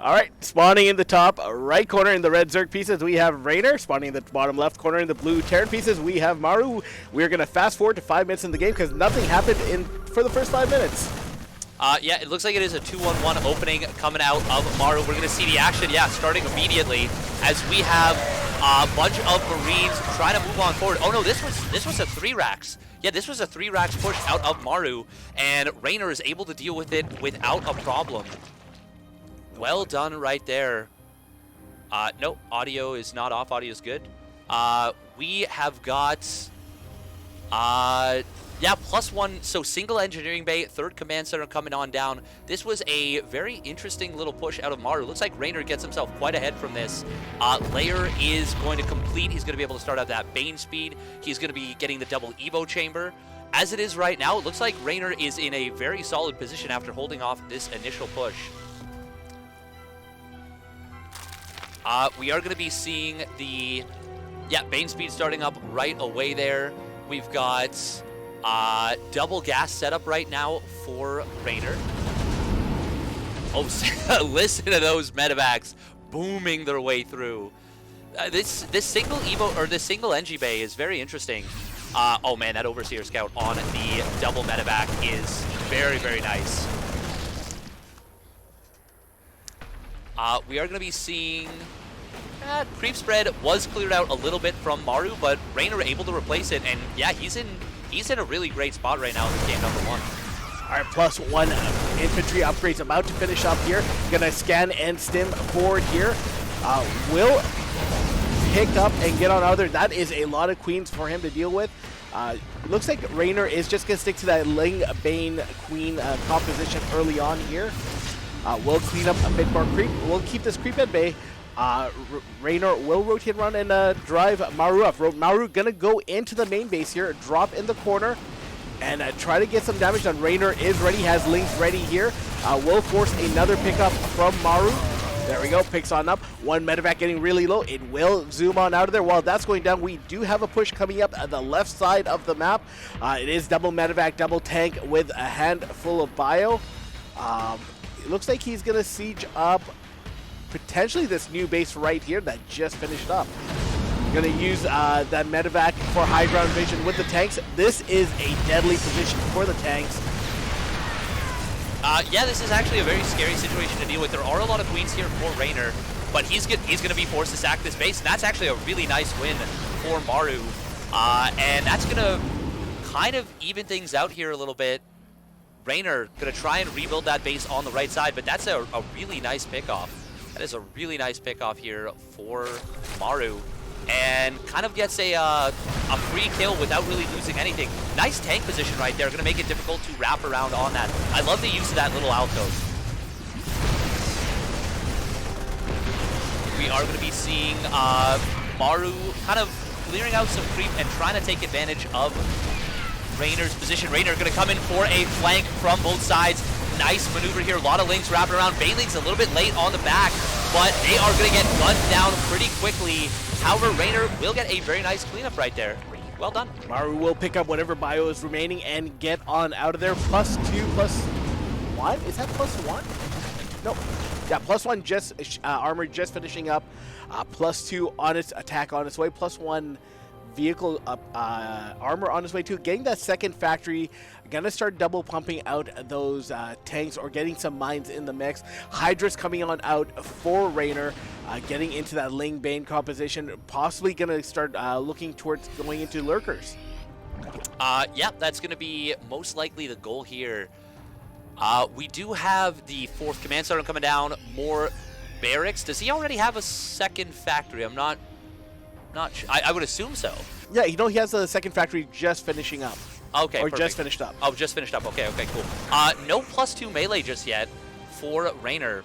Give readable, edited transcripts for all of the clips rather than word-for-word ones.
All right, spawning in the top right corner in the red Zerg pieces, we have Reynor. Spawning in the bottom left corner in the blue Terran pieces, we have Maru. We're going to fast forward to 5 minutes in the game because nothing happened for the first 5 minutes. Yeah, it looks like it is a 2-1-1 opening coming out of Maru. We're going to see the action, starting immediately as we have a bunch of Marines trying to move on forward. Oh no, this was a 3 racks. Yeah, this was a 3 racks push out of Maru, and Reynor is able to deal with it without a problem. Well done right there. No, audio is not off. Audio is good. We have got, +1. So single engineering bay, 3rd command center coming on down. This was a very interesting little push out of Maru. Looks like Reynor gets himself quite ahead from this. Layer is going to complete. He's going to be able to start out that Bane speed. He's going to be getting the double Evo chamber. As it is right now, it looks like Reynor is in a very solid position after holding off this initial push. We are going to be seeing the, Bane speed starting up right away there. We've got double gas setup right now for Reynor. Oh, listen to those medevacs booming their way through. This single Evo, or this single Engie Bay is very interesting. Oh man, that Overseer Scout on the double medevac is very, very nice. We are going to be seeing creep spread was cleared out a little bit from Maru, but Reynor able to replace it, and he's in a really great spot right now in this game number 1. All right, +1 infantry upgrades about to finish up here. Gonna scan and stim forward here. Will pick up and get on other. That is a lot of queens for him to deal with. Looks like Reynor is just gonna stick to that Ling Bane Queen composition early on here. We'll clean up a bit more creep. We'll keep this creep at bay. Reynor will rotate around and drive Maru up. Maru gonna go into the main base here, drop in the corner, and try to get some damage done. Reynor is ready, has links ready here. Will force another pickup from Maru. There we go, picks on up. One medevac getting really low. It will zoom on out of there. While that's going down, we do have a push coming up at the left side of the map. It is double medevac, double tank with a handful of bio. It looks like he's going to siege up potentially this new base right here that just finished up. Going to use that medevac for high ground vision with the tanks. This is a deadly position for the tanks. This is actually a very scary situation to deal with. There are a lot of queens here for Reynor, but he's going to be forced to sack this base, and that's actually a really nice win for Maru. And that's going to kind of even things out here a little bit. Reynor going to try and rebuild that base on the right side, but that's a really nice pickoff. That is a really nice pickoff here for Maru, and kind of gets a free kill without really losing anything. Nice tank position right there. Going to make it difficult to wrap around on that. I love the use of that little alcove. We are going to be seeing Maru kind of clearing out some creep and trying to take advantage of Reynor's position. Reynor going to come in for a flank from both sides. Nice maneuver here. A lot of links wrapping around. Baneling's a little bit late on the back, but they are going to get gunned down pretty quickly. However, Reynor will get a very nice cleanup right there. Well done. Maru will pick up whatever bio is remaining and get on out of there. +2, +1? Is that +1? No. Yeah, +1 just armor just finishing up. +2 on its attack on its way. +1 vehicle armor on its way too. Getting that second factory, gonna start double pumping out those tanks or getting some mines in the mix. Hydra's coming on out for Reynor, getting into that Ling Bane composition, possibly gonna start looking towards going into lurkers. That's gonna be most likely the goal here. We do have the 4th command center coming down, more barracks. Does he already have a second factory? I'm not sure. I would assume so. Yeah, you know, he has a second factory just finishing up. Okay, or perfect. just finished up. Oh, just finished up. Okay, cool. No +2 melee just yet for Reynor.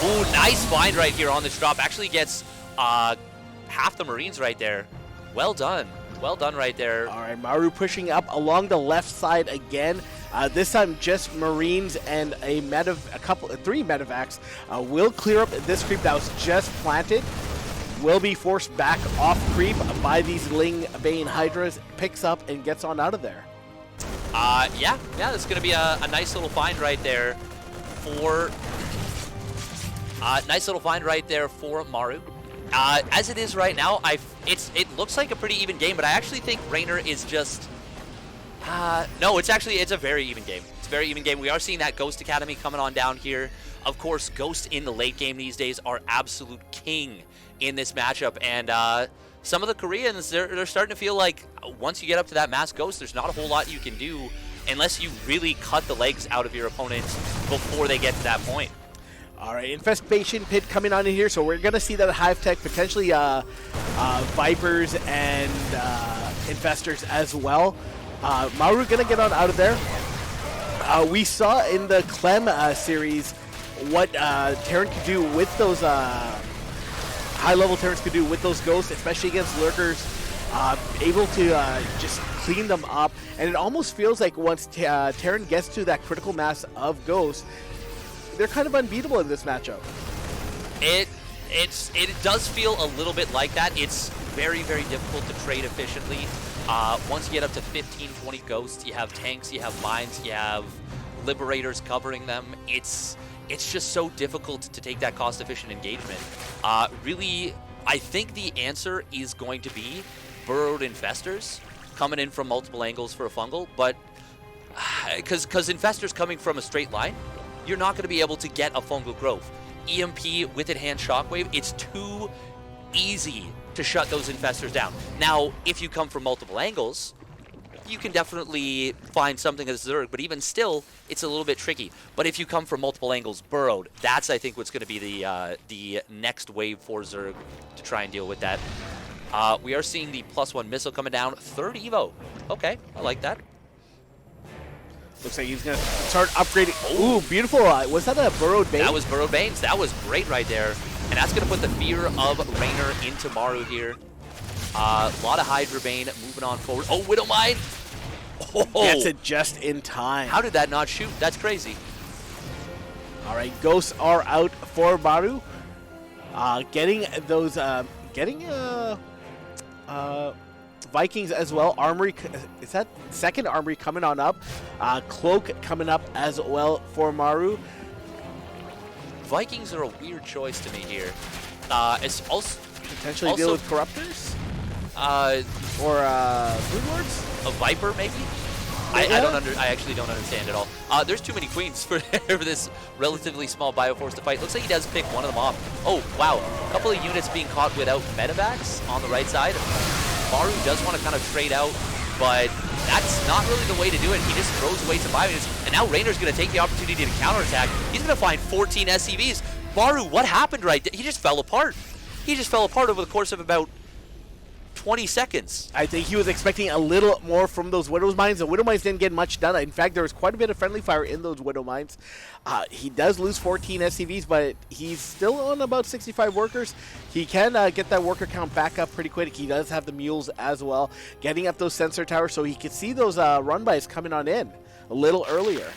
Ooh, nice find right here on this drop. Actually gets half the Marines right there. Well done. Well done right there. All right, Maru pushing up along the left side again. This time just Marines and three medevacs will clear up this creep that was just planted. Will be forced back off creep by these Ling Bane Hydras, picks up and gets on out of there. That's going to be a nice little find right there for Nice little find right there for Maru. As it is right now, it looks like a pretty even game, but I actually think Reynor is just... no, it's a very even game. It's a very even game. We are seeing that Ghost Academy coming on down here. Of course, Ghosts in the late game these days are absolute king in this matchup, and some of the Koreans, they're starting to feel like once you get up to that Mass Ghost, there's not a whole lot you can do unless you really cut the legs out of your opponents before they get to that point. All right, Infestation Pit coming on in here, so we're going to see that Hive Tech, potentially Vipers and Infestors as well. Maru going to get on out of there. We saw in the Clem series what Terran could do with those high-level Terrans could do with those ghosts, especially against lurkers, able to just clean them up. And it almost feels like once Terran gets to that critical mass of ghosts, they're kind of unbeatable in this matchup. It does feel a little bit like that. It's very, very difficult to trade efficiently. Once you get up to 15, 20 ghosts, you have tanks, you have mines, you have liberators covering them. It's just so difficult to take that cost-efficient engagement. Really, I think the answer is going to be burrowed infestors coming in from multiple angles for a fungal, but because infestors coming from a straight line, you're not going to be able to get a fungal growth. EMP with enhanced shockwave, it's too easy to shut those infestors down. Now, if you come from multiple angles, you can definitely find something as Zerg, but even still, it's a little bit tricky. But if you come from multiple angles burrowed, that's, I think, what's going to be the next wave for Zerg to try and deal with that. We are seeing the +1 missile coming down. 3rd Evo. Okay, I like that. Looks like he's going to start upgrading. Ooh, beautiful. Was that a burrowed bane? That was burrowed banes. That was great right there. And that's going to put the fear of Reynor into Maru here. A lot of Hydra Bane moving on forward. Oh, Widow Mine! Oh. Gets it just in time. How did that not shoot? That's crazy. All right, ghosts are out for Maru. Getting those, Vikings as well. Armory, is that second armory coming on up? Cloak coming up as well for Maru. Vikings are a weird choice to me here. It's also potentially deal with Corruptors? Or Brood Lords? A Viper, maybe? Yeah. I actually don't understand at all. There's too many queens for this relatively small Bioforce to fight. Looks like he does pick one of them off. Oh, wow. A couple of units being caught without medevacs on the right side. Maru does want to kind of trade out, but that's not really the way to do it. He just throws away some units, and now Reynor's going to take the opportunity to counterattack. He's going to find 14 SCVs. Maru, what happened right there? He just fell apart. He just fell apart over the course of about 20 seconds. I think he was expecting a little more from those Widow Mines. The Widow Mines didn't get much done. In fact, there was quite a bit of friendly fire in those Widow Mines. He does lose 14 SCVs, but he's still on about 65 workers. He can get that worker count back up pretty quick. He does have the mules as well, getting up those sensor towers so he can see those run-bys coming on in a little earlier.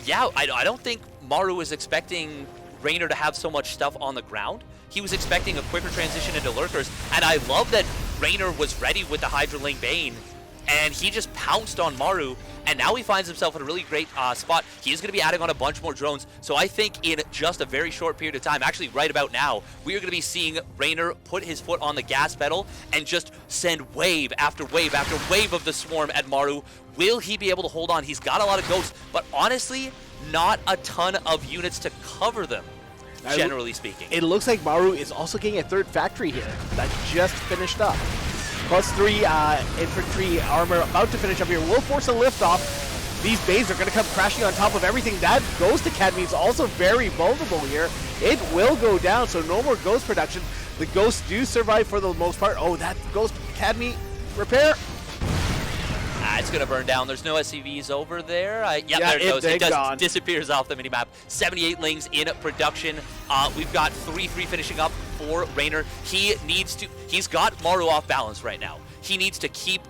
Yeah, I don't think Maru was expecting Reynor to have so much stuff on the ground. He was expecting a quicker transition into lurkers, and I love that Reynor was ready with the Hydralink Bane, and he just pounced on Maru, and now he finds himself in a really great spot. He is going to be adding on a bunch more drones, so I think in just a very short period of time, actually right about now, we are going to be seeing Reynor put his foot on the gas pedal and just send wave after wave after wave of the swarm at Maru. Will he be able to hold on? He's got a lot of ghosts, but honestly, not a ton of units to cover them. Generally speaking. It looks like Maru is also getting a 3rd factory here that just finished up. +3 infantry armor about to finish up here. Will force a liftoff. These bays are going to come crashing on top of everything. That Ghost Academy is also very vulnerable here. It will go down, so no more Ghost production. The Ghosts do survive for the most part. Oh, that Ghost Academy repair. It's going to burn down. There's no SCVs over there. Yeah, there it goes. It disappears off the minimap. 78 Lings in production. We've got 3-3 finishing up for Reynor. He's got Maru off balance right now. He needs to keep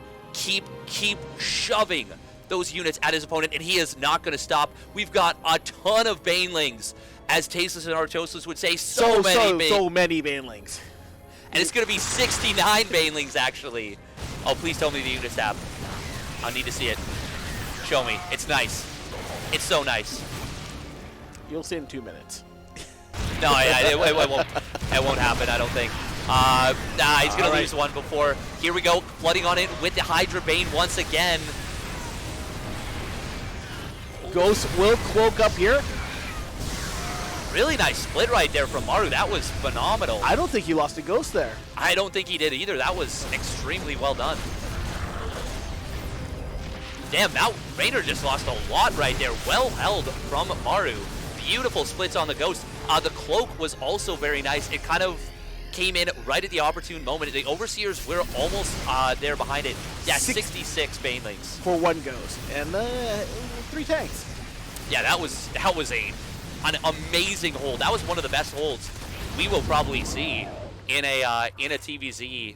shoving those units at his opponent, and he is not going to stop. We've got a ton of Banelings. As Tasteless and Artosis would say, so many Banelings. And it's going to be 69 Banelings, actually. Oh, please tell me the unit stab. I need to see it. Show me. It's nice. It's so nice. You'll see in 2 minutes. No, yeah, it won't happen, I don't think. He's going to lose one before. Here we go, flooding on it with the Hydra Bane once again. Ghost will cloak up here. Really nice split right there from Maru. That was phenomenal. I don't think he lost a Ghost there. I don't think he did either. That was extremely well done. Damn, now Reynor just lost a lot right there. Well held from Maru. Beautiful splits on the Ghost. The cloak was also very nice. It kind of came in right at the opportune moment. The Overseers were almost there behind it. Yeah, 66 Banelings. For one Ghost. And 3 tanks. Yeah, that was an amazing hold. That was one of the best holds we will probably see in a TVZ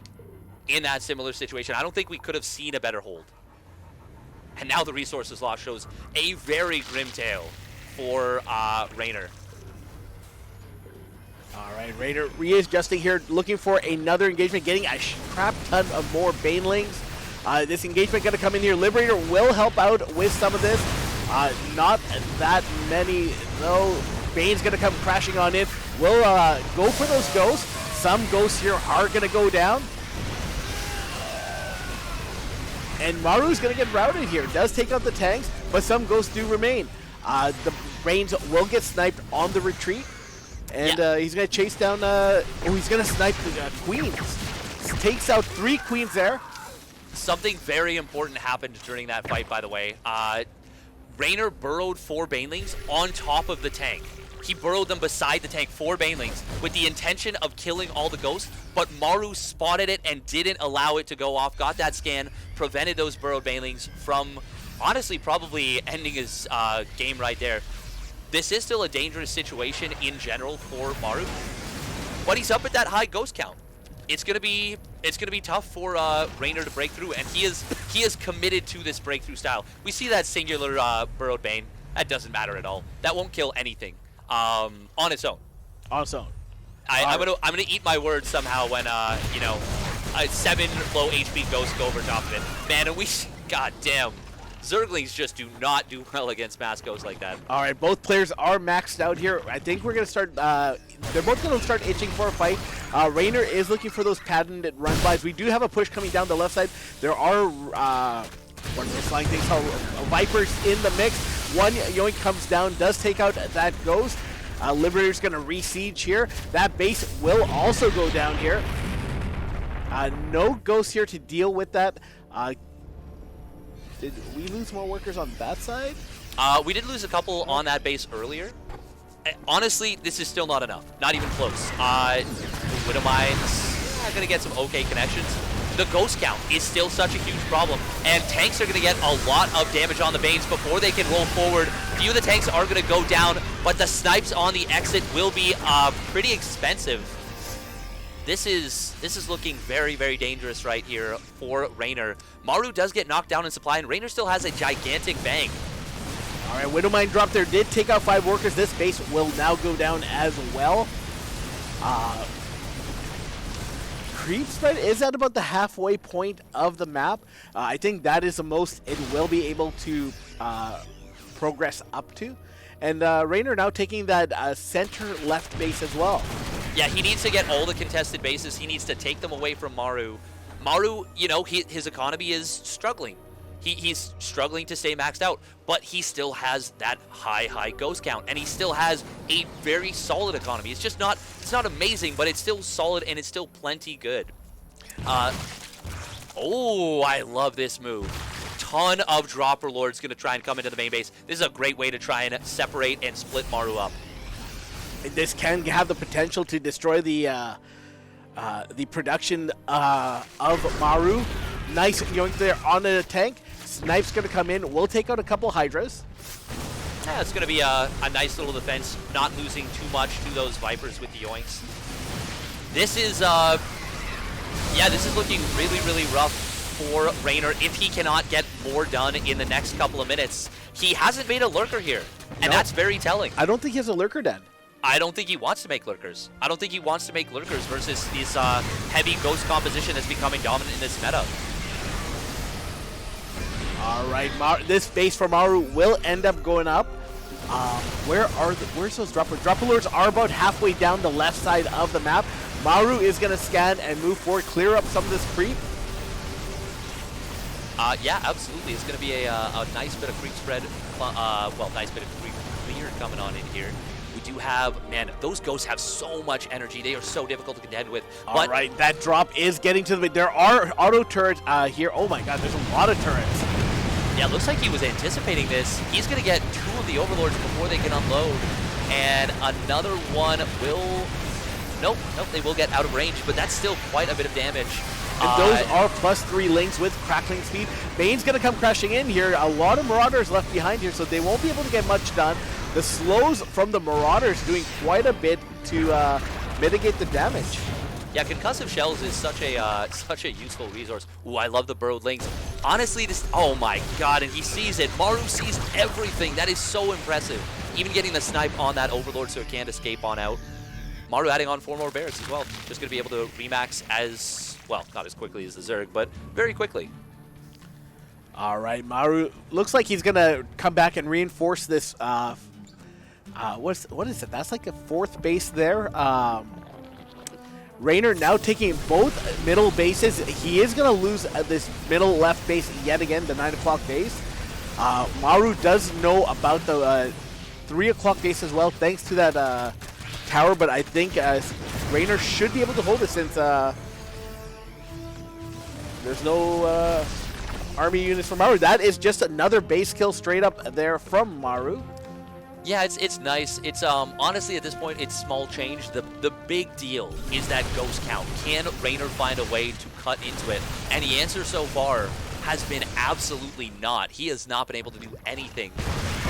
in that similar situation. I don't think we could have seen a better hold. And now the resources loss shows a very grim tale for Reynor. All right, Reynor readjusting here, looking for another engagement, getting a crap ton of more Banelings. This engagement going to come in here. Liberator will help out with some of this. Not that many, though. Bane's going to come crashing on in. We'll go for those Ghosts. Some Ghosts here are going to go down. And Maru's going to get routed here. Does take out the tanks, but some Ghosts do remain. The Brains will get sniped on the retreat. And he's going to chase down, he's going to snipe the Queens. Takes out 3 Queens there. Something very important happened during that fight, by the way. Reynor burrowed 4 Banelings on top of the tank. He burrowed them beside the tank, 4 Banelings, with the intention of killing all the Ghosts, but Maru spotted it and didn't allow it to go off, got that scan, prevented those burrowed Banelings from, honestly, probably ending his game right there. This is still a dangerous situation in general for Maru, but he's up at that high Ghost count. It's gonna be tough for Reynor to break through, and he is committed to this breakthrough style. We see that singular burrowed Bane. That doesn't matter at all. That won't kill anything on its own. On its own. I'm gonna eat my words somehow when you know, 7 low HP Ghosts go over top of it. Man, and god damn. Zerglings just do not do well against mass Ghosts like that. All right, both players are maxed out here. I think we're going to start, they're both going to start itching for a fight. Reynor is looking for those patented run-bys. We do have a push coming down the left side. There are, what are those flying things called? Vipers in the mix. One Yoink comes down, does take out that Ghost. Liberator's going to re-siege here. That base will also go down here. No Ghost here to deal with that. Did we lose more workers on that side? We did lose a couple on that base earlier. Honestly, this is still not enough. Not even close. Widowmine's going to get some okay connections. The Ghost count is still such a huge problem, and tanks are going to get a lot of damage on the Banes before they can roll forward. A few of the tanks are going to go down, but the snipes on the exit will be pretty expensive. This is looking very, very dangerous right here for Reynor. Maru does get knocked down in supply, and Reynor still has a gigantic bang. All right, Widowmine drop there, did take out 5 workers. This base will now go down as well. Creep spread is at about the halfway point of the map. I think that is the most it will be able to progress up to. And Reynor now taking that center left base as well. Yeah, he needs to get all the contested bases. He needs to take them away from Maru. Maru, you know, his economy is struggling. He's struggling to stay maxed out, but he still has that high Ghost count, and he still has a very solid economy. It's just not, it's not amazing, but it's still solid, and it's still plenty good. Oh, I love this move. Ton of Dropper Lords going to try and come into the main base. This is a great way to try and separate and split Maru up. This can have the potential to destroy the production of Maru. Nice yoink there on the tank. Snipe's going to come in. We'll take out a couple Hydras. Yeah, it's going to be a nice little defense, not losing too much to those Vipers with the yoinks. This is, yeah, this is looking really, really rough for Reynor if he cannot get more done in the next couple of minutes. He hasn't made a Lurker here, and that's very telling. I don't think he has a Lurker dead. I don't think he wants to make Lurkers. I don't think he wants to make Lurkers versus this heavy Ghost composition that's becoming dominant in this meta. All right, this base for Maru will end up going up. Where's those drop alerts? Drop alerts are about halfway down the left side of the map. Maru is going to scan and move forward, clear up some of this creep. Yeah, absolutely. It's going to be a nice bit of creep spread. Well, nice bit of creep clear coming on in here. We do have, man, those ghosts have so much energy. They are so difficult to contend with. All right, that drop is getting to the... There are auto turrets here. Oh my god, there's a lot of turrets. Yeah, it looks like he was anticipating this. He's going to get 2 of the Overlords before they can unload. And another one will... Nope, they will get out of range, but that's still quite a bit of damage. And those are +3 links with crackling speed. Bane's going to come crashing in here. A lot of Marauders left behind here, so they won't be able to get much done. The slows from the Marauders doing quite a bit to mitigate the damage. Yeah, concussive shells is such a useful resource. Ooh, I love the burrowed links. Honestly, this, oh my god, and he sees it. Maru sees everything. That is so impressive. Even getting the snipe on that Overlord so it can't escape on out. Maru adding on 4 more bears as well. Just going to be able to remax as, well, not as quickly as the Zerg, but very quickly. All right, Maru looks like he's going to come back and reinforce this. What is it? That's like a 4th base there. Reynor now taking both middle bases. He is going to lose this middle left base yet again, the 9 o'clock base. Maru does know about the 3 o'clock base as well, thanks to that tower, but I think Reynor should be able to hold it since there's no army units from Maru. That is just another base kill straight up there from Maru. Yeah, it's nice. It's honestly at this point it's small change. The big deal is that ghost count. Can Reynor find a way to cut into it? And the answer so far has been absolutely not. He has not been able to do anything.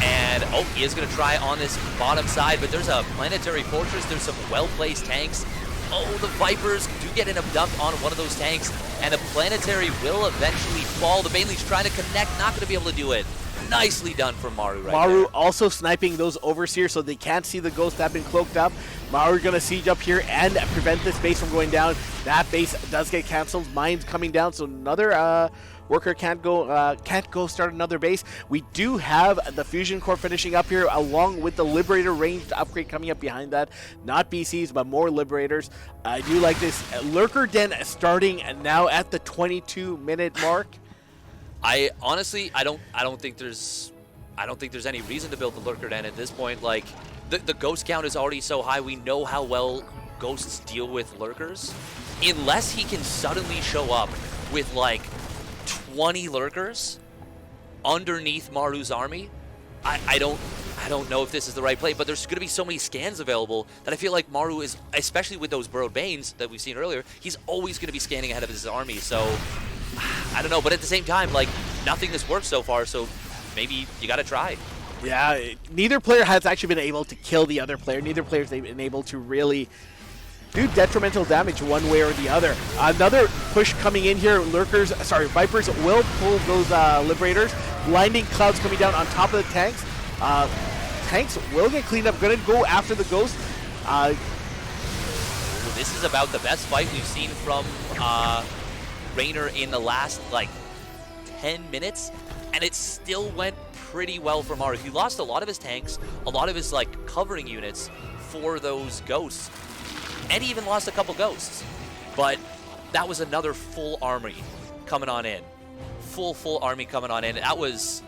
And oh, he is going to try on this bottom side, but there's a planetary fortress. There's some well-placed tanks. Oh, the Vipers do get dumped on one of those tanks, and the planetary will eventually fall. The Baneley's trying to connect, not going to be able to do it. Nicely done from Maru right Maru there. also sniping those Overseers so they can't see the ghosts that have been cloaked up. Maru going to siege up here and prevent this base from going down. That base does get canceled. Mine's coming down, so another worker can't go start another base. We do have the Fusion Core finishing up here along with the Liberator ranged upgrade coming up behind that. Not BCs, but more Liberators. I do like this Lurker Den starting now at the 22-minute mark. I honestly, I don't think there's any reason to build the Lurker Den at this point. Like the ghost count is already so high. We know how well ghosts deal with lurkers. Unless he can suddenly show up with like 20 lurkers underneath Maru's army, I don't know if this is the right play. But there's going to be so many scans available that I feel like Maru is, especially with those burrowed Banes that we've seen earlier, he's always going to be scanning ahead of his army. So I don't know, but at the same time, like, nothing has worked so far, so maybe you got to try. Yeah, neither player has actually been able to kill the other player. Neither player's been able to really do detrimental damage one way or the other. Another push coming in here. Vipers will pull those Liberators. Blinding clouds coming down on top of the tanks. Tanks will get cleaned up. Gonna go after the ghost. This is about the best fight we've seen from Reynor in the last, like, 10 minutes, and it still went pretty well for Maru. He lost a lot of his tanks, a lot of his, like, covering units for those ghosts, and he even lost a couple ghosts. But that was another full army coming on in. Full army coming on in. That was...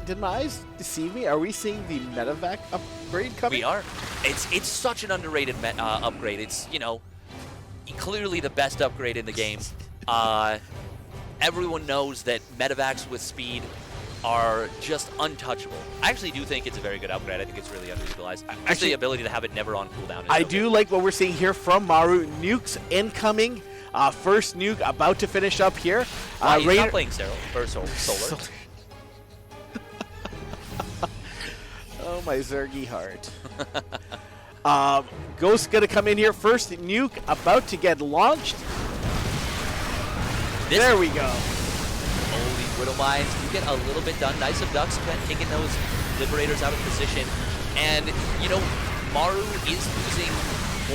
Did my eyes deceive me? Are we seeing the medevac upgrade coming? We are. It's such an underrated upgrade. It's, you know, clearly the best upgrade in the game. Everyone knows that medevacs with speed are just untouchable. I actually do think it's a very good upgrade. I think it's really underutilized. Actually, the ability to have it never on cooldown. I do like what we're seeing here from Maru. Nukes incoming. First nuke about to finish up here. He's not playing Solar. Oh, my Zergy heart. Ghost's going to come in here. First nuke about to get launched. There we go. Holy Widow Mines. You get a little bit done. Nice of Ducks taking those Liberators out of position. And, you know, Maru is losing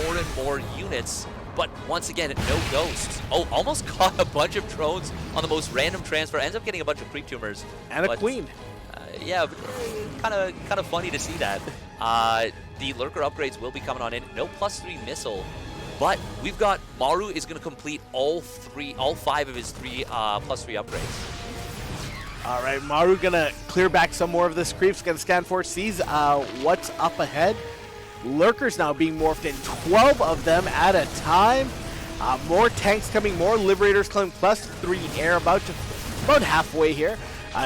more and more units. But once again, no ghosts. Oh, almost caught a bunch of drones on the most random transfer. Ends up getting a bunch of creep tumors. And a queen. Yeah, kind of funny to see that. The lurker upgrades will be coming on in. No +3 missile, but we've got Maru is going to complete all 5 of his +3 upgrades. All right, Maru gonna clear back some more of this creeps. Gonna scan for it, sees what's up ahead. Lurkers now being morphed in, 12 of them at a time. More tanks coming, more liberators coming, +3 air, about halfway here.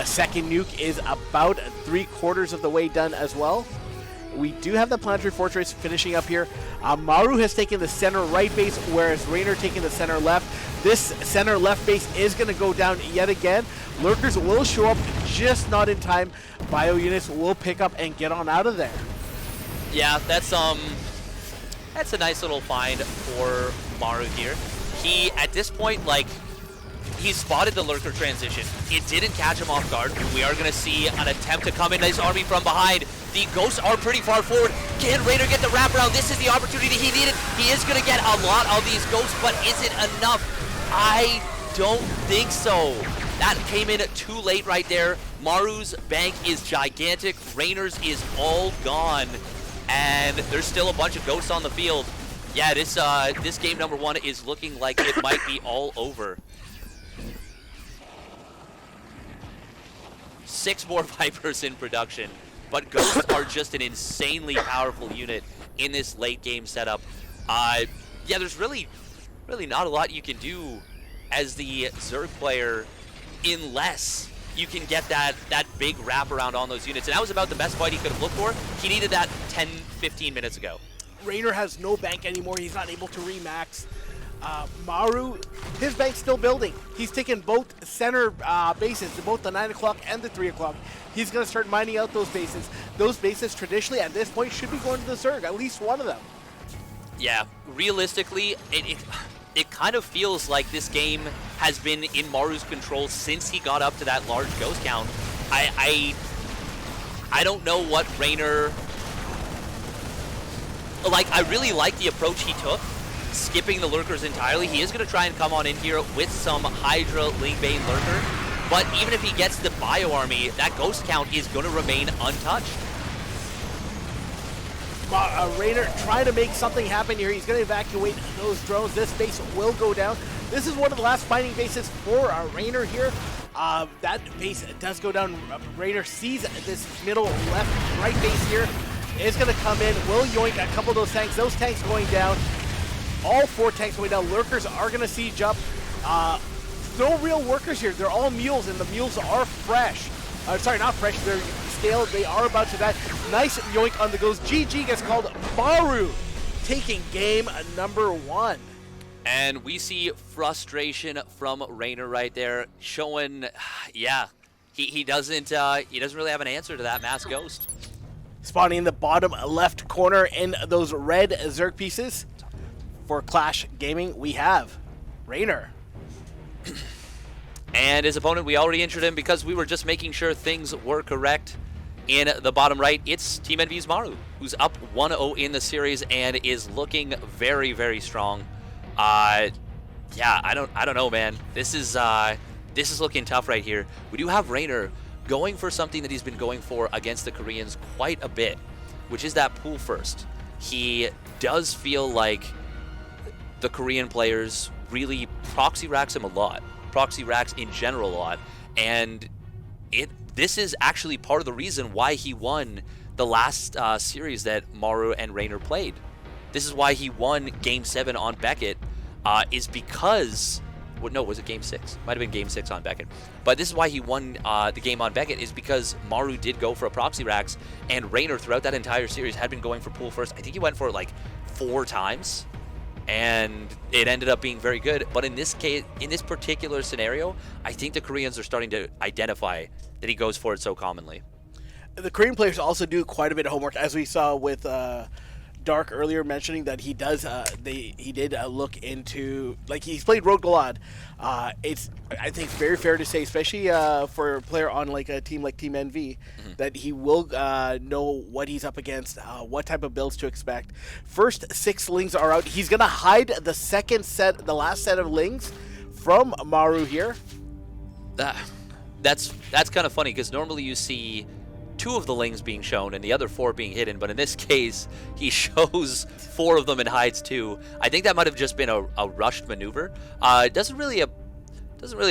Second nuke is about 3/4 of the way done as well. We do have the planetary fortress finishing up here. Maru has taken the center right base, whereas Reynor taking the center left. This center left base is going to go down yet again. Lurkers will show up, just not in time. Bio units will pick up and get on out of there. Yeah, that's a nice little find for Maru here. He, at this point, like, he spotted the lurker transition. It didn't catch him off guard. We are going to see an attempt to come in this army from behind. The ghosts are pretty far forward. Can Reynor get the wraparound? This is the opportunity he needed. He is going to get a lot of these ghosts, but is it enough? I don't think so. That came in too late right there. Maru's bank is gigantic. Reynor's is all gone. And there's still a bunch of ghosts on the field. Yeah, this game number 1 is looking like it might be all over. 6 more Vipers in production, but Ghosts are just an insanely powerful unit in this late game setup. Yeah, there's really not a lot you can do as the Zerg player unless you can get that big wraparound on those units. And that was about the best fight he could have looked for. He needed that 10-15 minutes ago. Reynor has no bank anymore. He's not able to remax. Maru, his bank's still building. He's taken both center bases, both the 9 o'clock and the 3 o'clock. He's going to start mining out those bases. Those bases traditionally at this point should be going to the Zerg, at least one of them. Yeah, realistically, it kind of feels like this game has been in Maru's control since he got up to that large ghost count. I don't know what Reynor... Like, I really like the approach he took, skipping the lurkers entirely. He is going to try and come on in here with some Hydra Lingbane lurker, but even if he gets the bio army, that ghost count is going to remain untouched. Reynor trying to make something happen here. He's going to evacuate those drones. This base will go down. This is one of the last fighting bases for Reynor here. That base does go down. Reynor sees this middle right base here. Is going to come in, will yoink a couple of those tanks. Those tanks going down. All 4 tanks going down. Lurkers are going to siege up. No real workers here. They're all mules, and the mules are fresh. Sorry, not fresh. They're scaled. They are about to die. Nice yoink on the goes. GG gets called. Maru taking game number 1. And we see frustration from Reynor right there, showing, yeah, he doesn't really have an answer to that mass ghost. Spawning in the bottom left corner in those red Zerg pieces. For Clash Gaming, we have Reynor. And his opponent, we already injured him because we were just making sure things were correct. In the bottom right, it's Team Envy's Maru, who's up 1-0 in the series and is looking very, very strong. Yeah, I don't know, man. This is looking tough right here. We do have Reynor going for something that he's been going for against the Koreans quite a bit, which is that pool first. He does feel like the Korean players really proxy racks him a lot, proxy racks in general a lot, and this is actually part of the reason why he won the last series that Maru and Reynor played. This is why he won Game 7 on Beckett, is because... Well, no, was it Game 6? Might have been Game 6 on Beckett. But this is why he won the game on Beckett, is because Maru did go for a proxy racks, and Reynor throughout that entire series had been going for pool first. I think he went for it like 4 times, and it ended up being very good. But in this case, in this particular scenario, I think the Koreans are starting to identify that he goes for it so commonly. The Korean players also do quite a bit of homework, as we saw with Dark earlier mentioning that he does. He did look into, like, he's played Rogue Galad. It's, I think, very fair to say, especially for a player on like a team like Team Envy, that he will know what he's up against, what type of builds to expect. First 6 Lings are out. He's gonna hide the last set of Lings from Maru here. That's kind of funny, because normally you see 2 of the Lings being shown and the other 4 being hidden, but in this case, he shows 4 of them and hides 2. I think that might have just been a rushed maneuver. It doesn't really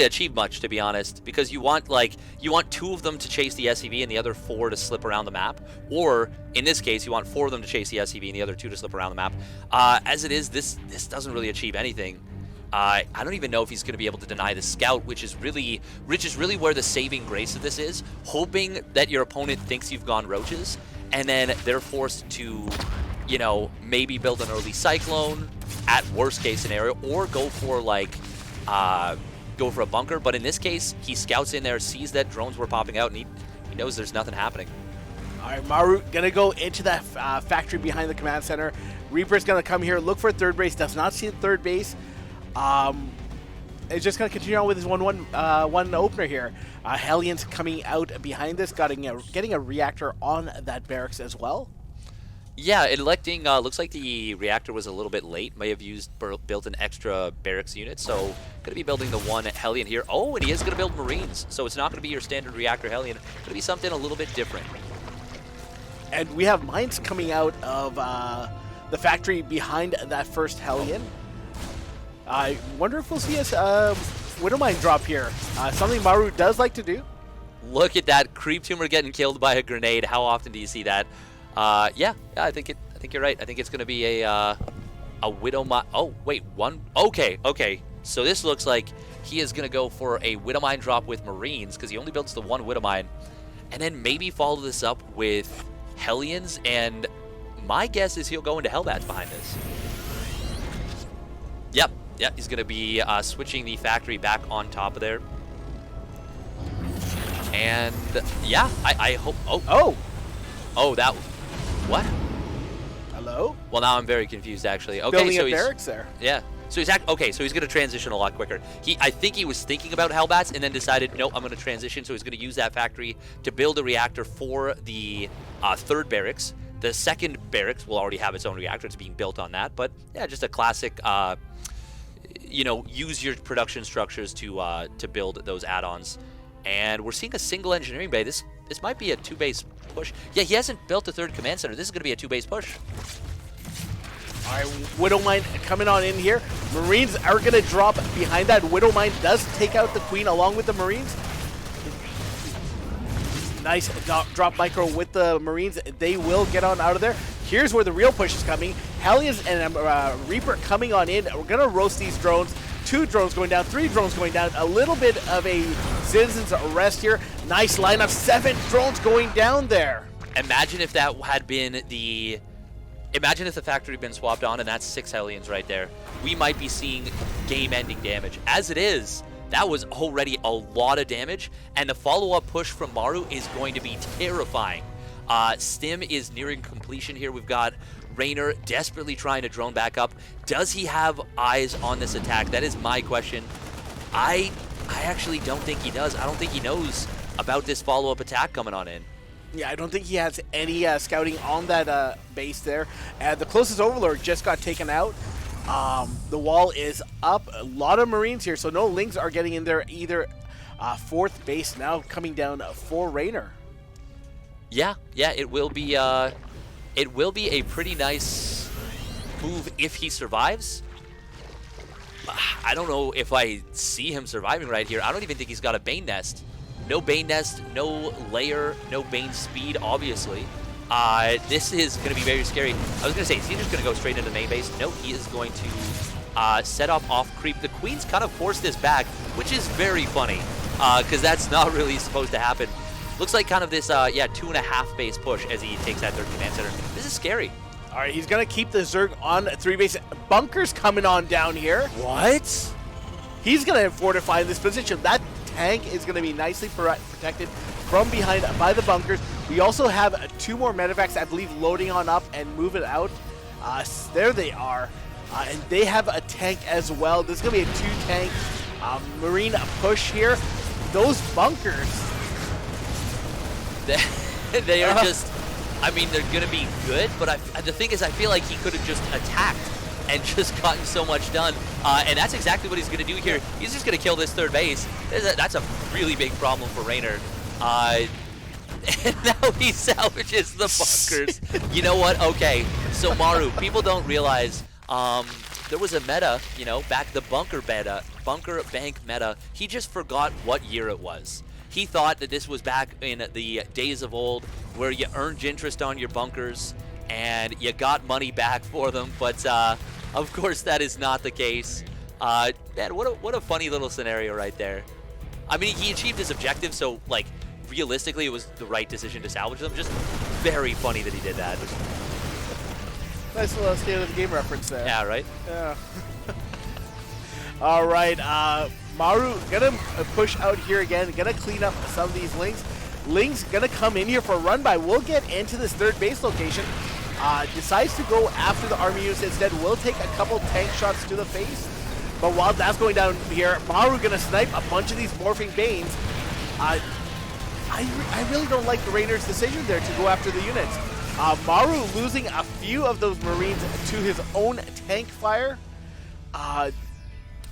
achieve much, to be honest, because you want 2 of them to chase the SCV and the other 4 to slip around the map, or in this case, you want 4 of them to chase the SCV and the other 2 to slip around the map. As it is, this doesn't really achieve anything. I don't even know if he's going to be able to deny the scout, which is really where the saving grace of this is, hoping that your opponent thinks you've gone roaches, and then they're forced to, you know, maybe build an early cyclone at worst case scenario, or go for a bunker. But in this case, he scouts in there, sees that drones were popping out, and he knows there's nothing happening. All right, Maru gonna go into that factory behind the command center. Reaper's gonna come here, look for third base, does not see the third base. It's just going to continue on with his 1-1 opener here. Hellions coming out behind this, getting a reactor on that barracks as well. Yeah, electing, looks like the reactor was a little bit late. May have built an extra barracks unit, so going to be building the 1 Hellion here. Oh, and he is going to build Marines, so it's not going to be your standard reactor Hellion. It's going to be something a little bit different. And we have mines coming out of the factory behind that first Hellion. I wonder if we'll see a Widow Mine drop here. Something Maru does like to do. Look at that creep tumor getting killed by a grenade. How often do you see that? Yeah, I think you're right. I think it's going to be a Widow Mine. Oh, wait, one. Okay. So this looks like he is going to go for a Widow Mine drop with Marines, because he only builds the 1 Widow Mine, and then maybe follow this up with Hellions. And my guess is he'll go into Hellbats behind this. Yep, he's going to be switching the factory back on top of there. And, yeah, I hope... Oh, that... What? Hello? Well, now I'm very confused, actually. Okay, Building so a barracks there. Yeah. So he's so he's going to transition a lot quicker. I think he was thinking about Hellbats and then decided, nope, I'm going to transition. So he's going to use that factory to build a reactor for the 3rd barracks. The 2nd barracks will already have its own reactor. It's being built on that. But, yeah, just a classic... you know, use your production structures to build those add-ons. And we're seeing a single engineering bay. This might be a 2-base push. Yeah, he hasn't built a 3rd command center. This is going to be a 2-base push. All right, Widow Mine coming on in here. Marines are going to drop behind that. Widow Mine does take out the Queen along with the Marines. Nice drop micro with the Marines. They will get on out of there. Here's where the real push is coming. Hellions and Reaper coming on in. We're going to roast these drones. 2 drones going down, 3 drones going down. A little bit of a citizen's arrest here. Nice lineup. 7 drones going down there. Imagine if that had been the... Imagine if the factory had been swapped on, and that's 6 Hellions right there. We might be seeing game-ending damage. As it is, that was already a lot of damage, and the follow-up push from Maru is going to be terrifying. Stim is nearing completion here. We've got Reynor desperately trying to drone back up. Does he have eyes on this attack? That is my question. I actually don't think he does. I don't think he knows about this follow-up attack coming on in. Yeah, I don't think he has any scouting on that base there. The closest overlord just got taken out. The wall is up. A lot of Marines here, so no Lings are getting in there either. 4th base now coming down for Reynor. Yeah, it will be a pretty nice move if he survives. I don't know if I see him surviving right here. I don't even think he's got a Bane Nest. No Bane Nest, no layer, no Bane speed, obviously. This is going to be very scary. I was going to say, is he just going to go straight into the main base? No, he is going to set off creep. The Queen's kind of forced this back, which is very funny, because that's not really supposed to happen. Looks like kind of this, 2.5 base push as he takes that 3rd command center. This is scary. All right, he's going to keep the Zerg on 3 base. Bunkers coming on down here. What? He's going to fortify this position. That tank is going to be nicely protected from behind by the bunkers. We also have 2 more medevacs, I believe, loading on up and moving out. There they are. And they have a tank as well. This is going to be a 2-tank Marine push here. Those bunkers... they are just, I mean, they're going to be good, but the thing is, I feel like he could have just attacked and just gotten so much done. And that's exactly what he's going to do here. He's just going to kill this 3rd base. That's a really big problem for Reynor. And now he salvages the bunkers. You know what? Okay, so Maru, people don't realize there was a meta, you know, back the bunker bank meta. He just forgot what year it was. He thought that this was back in the days of old where you earned interest on your bunkers and you got money back for them, but of course that is not the case. Man, what a funny little scenario right there. I mean, he achieved his objective, so like realistically it was the right decision to salvage them. Just very funny that he did that. Nice little state of the game reference there. Yeah, right? Yeah. All right, Maru gonna push out here again, gonna clean up some of these links. Link's gonna come in here for a run by. We'll get into this third base location. Decides to go after the army units instead. Will take a couple tank shots to the face. But while that's going down here, Maru gonna snipe a bunch of these morphing Banes. I really don't like the Reynor's decision there to go after the units. Maru losing a few of those Marines to his own tank fire.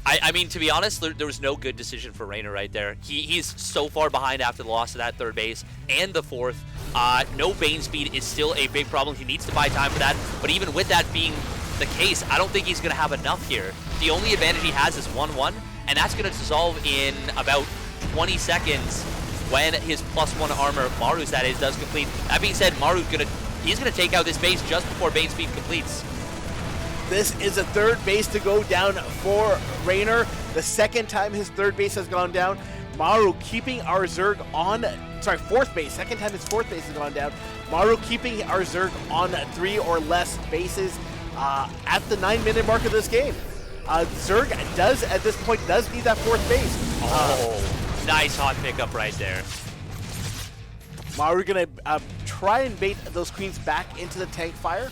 I mean, to be honest, there was no good decision for Reynor right there. He's so far behind after the loss of that third base and the fourth. No Bane speed is still a big problem. He needs to buy time for that. But even with that being the case, I don't think he's going to have enough here. The only advantage he has is 1-1, and that's going to dissolve in about 20 seconds when his +1 armor, Maru's that is, does complete. That being said, he's going to take out this base just before Bane speed completes. This is a third base to go down for Reynor. The second time his third base has gone down. Maru keeping our Zerg on, fourth base. Second time his fourth base has gone down. Maru keeping our Zerg on 3 or less bases at the 9-minute mark of this game. Zerg does, at this point, need that fourth base. Nice hot pickup right there. Maru gonna try and bait those queens back into the tank fire.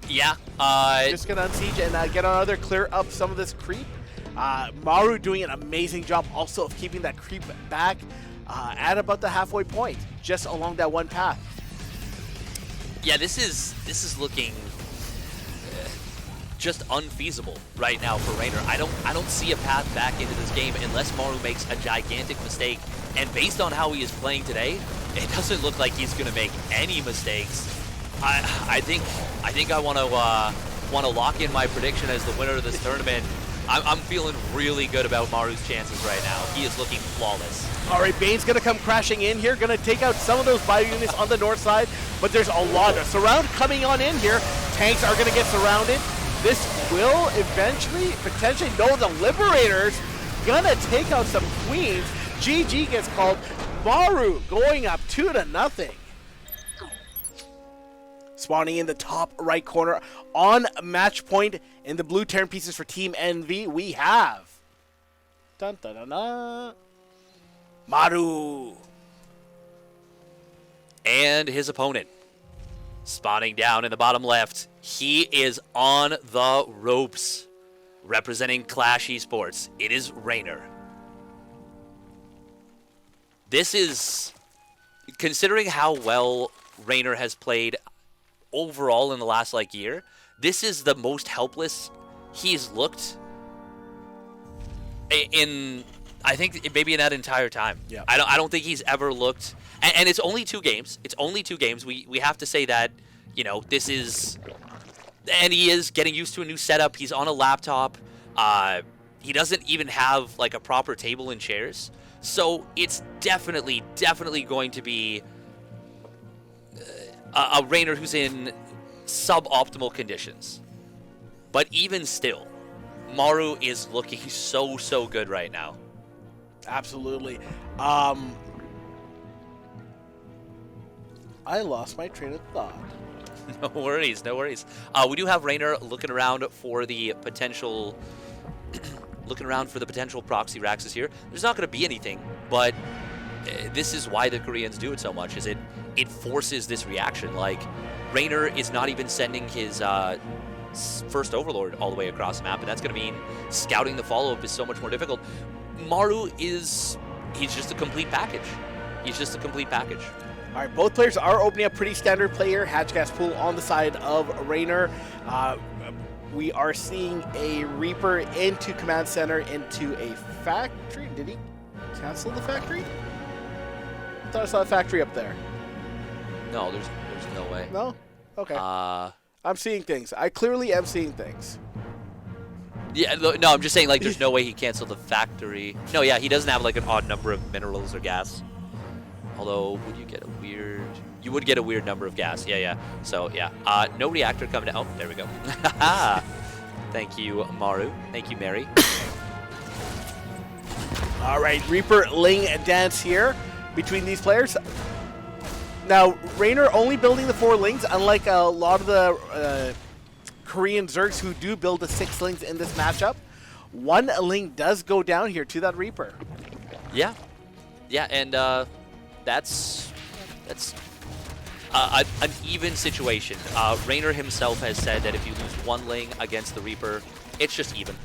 Yeah. Just gonna unsiege and get another clear up some of this creep. Maru doing an amazing job also of keeping that creep back at about the halfway point, just along that one path. Yeah, this is looking just unfeasible right now for Reynor. I don't see a path back into this game unless Maru makes a gigantic mistake. And based on how he is playing today, it doesn't look like he's going to make any mistakes. I think I want to lock in my prediction as the winner of this tournament. I'm feeling really good about Maru's chances right now. He is looking flawless. All right, Bane's going to come crashing in here, going to take out some of those bio units on the north side, but there's a lot of surround coming on in here. Tanks are going to get surrounded. This will eventually, potentially, no, the Liberators going to take out some queens. GG gets called. Maru going up 2-0. Spawning in the top right corner on match point in the blue Terran pieces for Team NV, we have dun, dun, dun, dun, Maru. And his opponent spawning down in the bottom left. He is on the ropes representing Clash Esports. It is Reynor. This is, considering how well Reynor has played overall in the last year, this is the most helpless he's looked in, I think, maybe in that entire time. Yeah. I don't think he's ever looked, and it's only 2 games. It's only 2 games. We have to say that, you know, this is, and he is getting used to a new setup. He's on a laptop. He doesn't even have a proper table and chairs. So it's definitely going to be a Reynor who's in suboptimal conditions. But even still, Maru is looking so good right now. Absolutely. I lost my train of thought. No worries. We do have Reynor looking around for the potential proxy Raxes here. There's not going to be anything, but this is why the Koreans do it so much, is it forces this reaction. Reynor is not even sending his first Overlord all the way across the map, and that's going to mean scouting the follow-up is so much more difficult. Maru he's just a complete package. All right, both players are opening up pretty standard player. Hatch gas pool on the side of Reynor. We are seeing a Reaper into Command Center into a factory. Did he cancel the factory? thought I saw a factory up there. No, there's no way. No? Okay. I'm seeing things. I clearly am seeing things. Yeah, no, I'm just saying, like, there's no way he canceled the factory. No, yeah, he doesn't have, like, an odd number of minerals or gas. Although, would you get a weird... You would get a weird number of gas. Yeah, yeah. So, yeah. No reactor coming down. Oh, there we go. Thank you, Maru. Thank you, Mary. All right, Reaper Ling dance here between these players. Now, Reynor only building the 4 Lings, unlike a lot of the Korean Zergs who do build the 6 Lings in this matchup. 1 Ling does go down here to that Reaper. Yeah. Yeah, and that's an even situation. Reynor himself has said that if you lose 1 Ling against the Reaper, it's just even.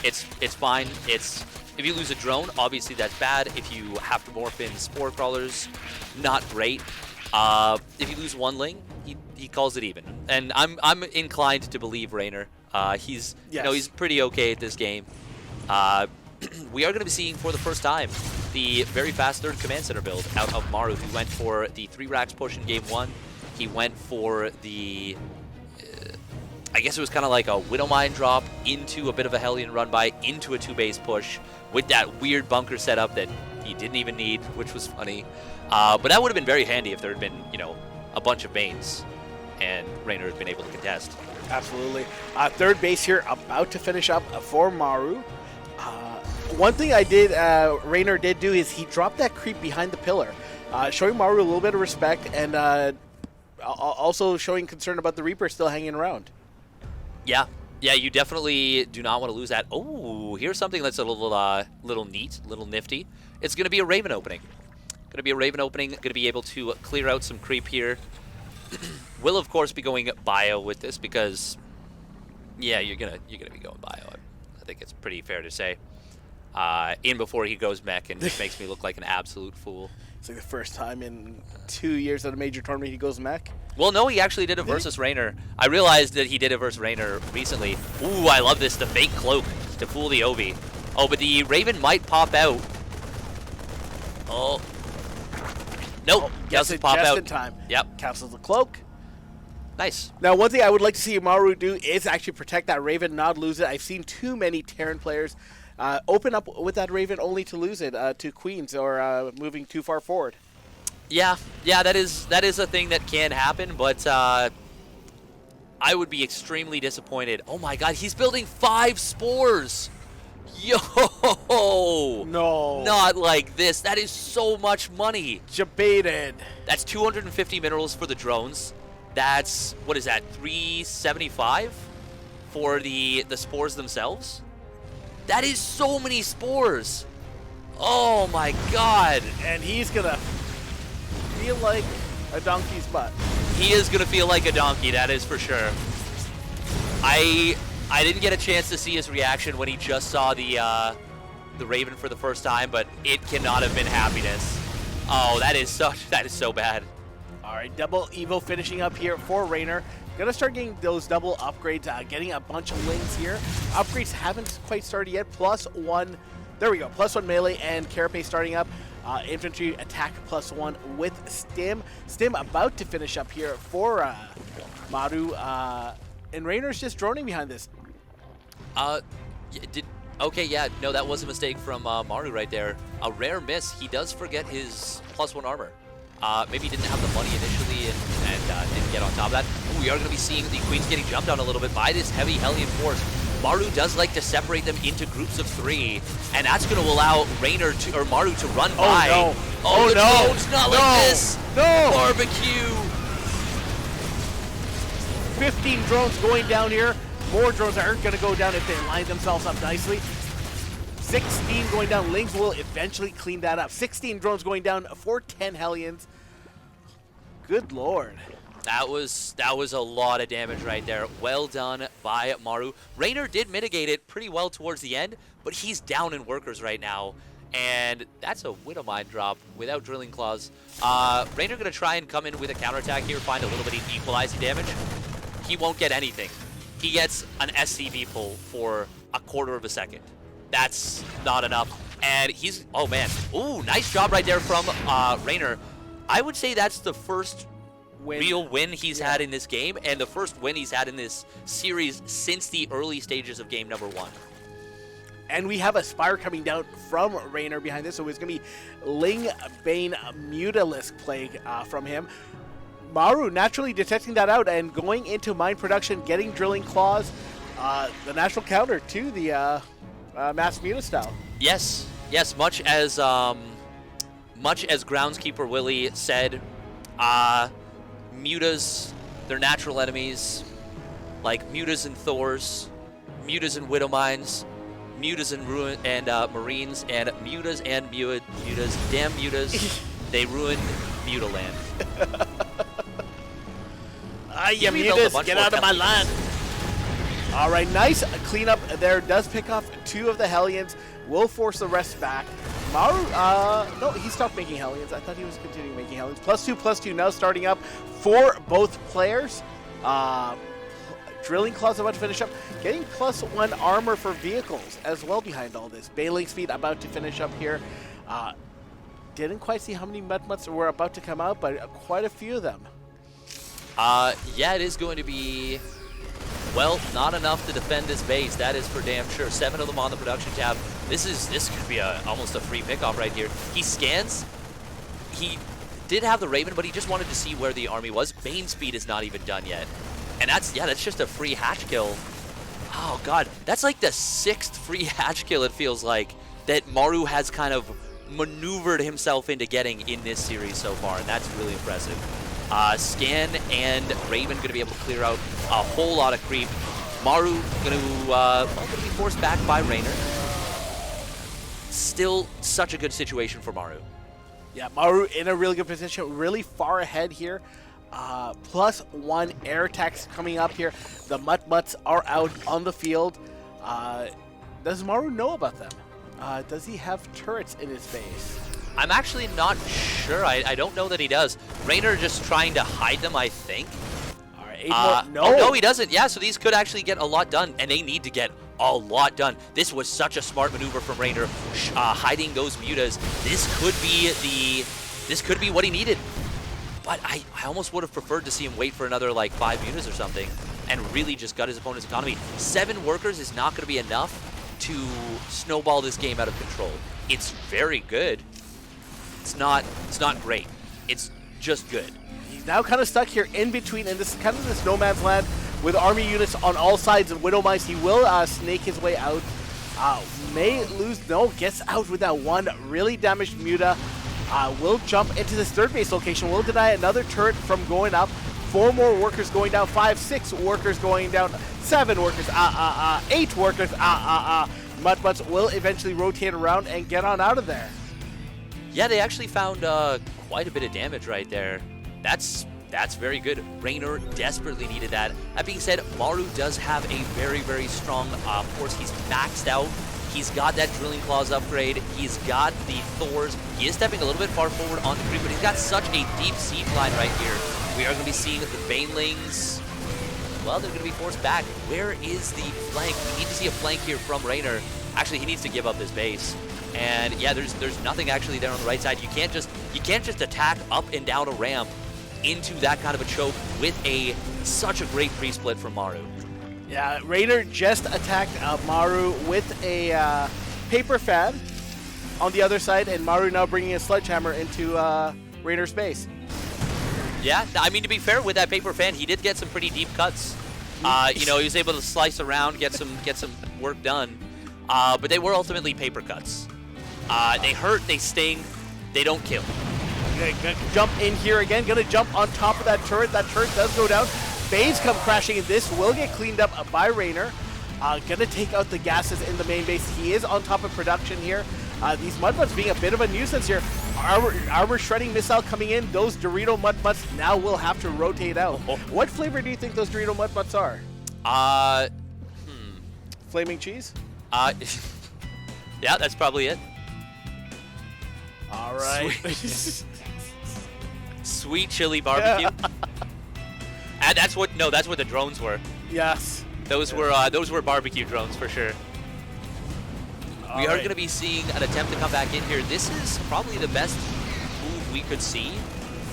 It's fine. If you lose a drone, obviously that's bad. If you have to morph in Spore Crawlers, not great. If you lose 1 Ling, he calls it even. And I'm inclined to believe Reynor. He's he's pretty okay at this game. We are going to be seeing for the first time the very fast 3rd Command Center build out of Maru, who went for the 3 racks push in game 1. He went for the, I guess it was kind of like a Widowmine drop into a bit of a Hellion run by, into a 2-base push with that weird bunker setup that he didn't even need, which was funny. But that would have been very handy if there had been, a bunch of Banes and Reynor had been able to contest. Absolutely. 3rd base here about to finish up for Maru. One thing Reynor did do is he dropped that creep behind the pillar, showing Maru a little bit of respect and also showing concern about the Reaper still hanging around. Yeah, you definitely do not want to lose that. Oh, here's something that's a little neat, little nifty. It's going to be a Raven opening. Going to be able to clear out some creep here. Will of course be going bio with this because, yeah, you're gonna be going bio. I think it's pretty fair to say. In before he goes mech and just makes me look like an absolute fool. It's like the first time in 2 years at a major tournament he goes mech. Well, no, he actually did it versus Reynor. I realized that he did it versus Reynor recently. Ooh, I love this, the fake cloak to fool the Obi. Oh, but the Raven might pop out. Oh. Nope, doesn't pop just out. in time. Yep. Cancels the cloak. Nice. Now, one thing I would like to see Maru do is actually protect that Raven, not lose it. I've seen too many Terran players open up with that Raven only to lose it to Queens or moving too far forward. Yeah, that is a thing that can happen, but I would be extremely disappointed. Oh my god, he's building 5 spores! Yo! No. Not like this. That is so much money. Debated. That's 250 minerals for the drones. That's, what is that, 375 for the spores themselves? That is so many spores. Oh my god. And he's gonna feel like a donkey's butt. He is gonna feel like a donkey, that is for sure. I didn't get a chance to see his reaction when he just saw the Raven for the first time, but it cannot have been happiness. Oh, that is so bad. All right, double Evo finishing up here for Reynor. Gonna start getting those double upgrades, getting a bunch of Lings here. Upgrades haven't quite started yet. +1, there we go, +1 melee and Carapace starting up. Infantry attack +1 with Stim. Stim about to finish up here for Maru. And Reynor's just droning behind this. Okay, yeah, no, that was a mistake from Maru right there. A rare miss. He does forget his +1 armor. Maybe he didn't have the money initially and didn't get on top of that. Ooh, we are going to be seeing the Queens getting jumped on a little bit by this heavy Hellion force. Maru does like to separate them into groups of 3, and that's going to allow Maru to run by. No. Oh, the no. drone's not like this. No. Barbecue. 15 drones going down here. More drones aren't going to go down if they line themselves up nicely. 16 going down. Lings will eventually clean that up. 16 drones going down for 10 Hellions. Good lord. That was a lot of damage right there. Well done by Maru. Reynor did mitigate it pretty well towards the end, but he's down in workers right now. And that's a Widowmine drop without Drilling Claws. Reynor going to try and come in with a counterattack here, find a little bit of equalizing damage. He won't get anything. He gets an SCV pull for a quarter of a second. That's not enough. And he's, oh man, ooh, nice job right there from Reynor. I would say that's the first real win he's Yeah. had in this game, and the first win he's had in this series since the early stages of game number 1. And we have a Spire coming down from Reynor behind this, so it's going to be Ling Bane Mutalisk Plague from him. Maru naturally detecting that out and going into mine production, getting Drilling Claws, the natural counter to the Mass Muta style. Yes, yes, much as Groundskeeper Willie said, Mutas, they're natural enemies, like Mutas and Thors, Mutas and Widowmines, Mutas and Marines, and Mutas and Mutas, damn Mutas, they ruined Mutaland. Yeah, Mutas, get out of my land. All right, nice cleanup there. Does pick off 2 of the Hellions. Will force the rest back. Maru, no, he stopped making Hellions. I thought he was continuing making Hellions. +2/+2 now starting up for both players. Drilling Claws about to finish up. Getting +1 armor for vehicles as well behind all this. Bailing Speed about to finish up here. Didn't quite see how many Mudmuts were about to come out, but quite a few of them. Yeah, it is going to be, well, not enough to defend this base. That is for damn sure. 7 of them on the production tab. This could be almost a free pickoff right here. He scans. He did have the Raven, but he just wanted to see where the army was. Bane Speed is not even done yet. And that's just a free hatch kill. Oh, God. That's like the 6th free hatch kill, it feels like, that Maru has kind of maneuvered himself into getting in this series so far, and that's really impressive. Scan and Raven going to be able to clear out a whole lot of creep. Maru going to be forced back by Reynor. Still such a good situation for Maru. Yeah, Maru in a really good position, really far ahead here. +1 air attacks coming up here. The Mutmuts are out on the field. Does Maru know about them? Does he have turrets in his base? I'm actually not sure. I don't know that he does. Reynor just trying to hide them, I think. All right, 8 more. No. Oh, no, he doesn't. Yeah, so these could actually get a lot done, and they need to get a lot done. This was such a smart maneuver from Reynor, hiding those mutas. This could be what he needed. But I almost would have preferred to see him wait for another, like, 5 mutas or something and really just gut his opponent's economy. 7 workers is not going to be enough to snowball this game out of control. It's very good. It's not great. It's just good. He's now kind of stuck here in between, and this kind of this no man's land with army units on all sides and Widow Mice. He will snake his way out. May lose, no, gets out with that 1 really damaged Muta. Will jump into this 3rd base location. Will deny another turret from going up. 4 more workers going down. 5, 6 workers going down. 7 workers. 8 workers. Mudmuts will eventually rotate around and get on out of there. Yeah, they actually found quite a bit of damage right there. That's very good. Reynor desperately needed that. That being said, Maru does have a very, very strong force. He's maxed out. He's got that Drilling Claws upgrade. He's got the Thors. He is stepping a little bit far forward on the creep, but he's got such a deep siege line right here. We are going to be seeing the Banelings. Well, they're going to be forced back. Where is the flank? We need to see a flank here from Reynor. Actually, he needs to give up his base. And yeah, there's nothing actually there on the right side. You can't just attack up and down a ramp into that kind of a choke with such a great pre-split from Maru. Yeah, Reynor just attacked Maru with a paper fan on the other side, and Maru now bringing a sledgehammer into Reynor's base. Yeah, I mean, to be fair, with that paper fan, he did get some pretty deep cuts. You know, he was able to slice around, get some work done, but they were ultimately paper cuts. They hurt, they sting, they don't kill. Gonna jump in here again, gonna jump on top of that turret. That turret does go down. Bays come crashing, and this will get cleaned up by Reynor. Gonna take out the gases in the main base. He is on top of production here. These Mudmuts being a bit of a nuisance here. Armor shredding missile coming in. Those Dorito Mudmuts now will have to rotate out. What flavor do you think those Dorito Mudmuts are? Flaming cheese? Yeah, that's probably it. All right. Sweet chili barbecue. Yeah. And that's what the drones were. Yes. Those were barbecue drones for sure. We are going to be seeing an attempt to come back in here. This is probably the best move we could see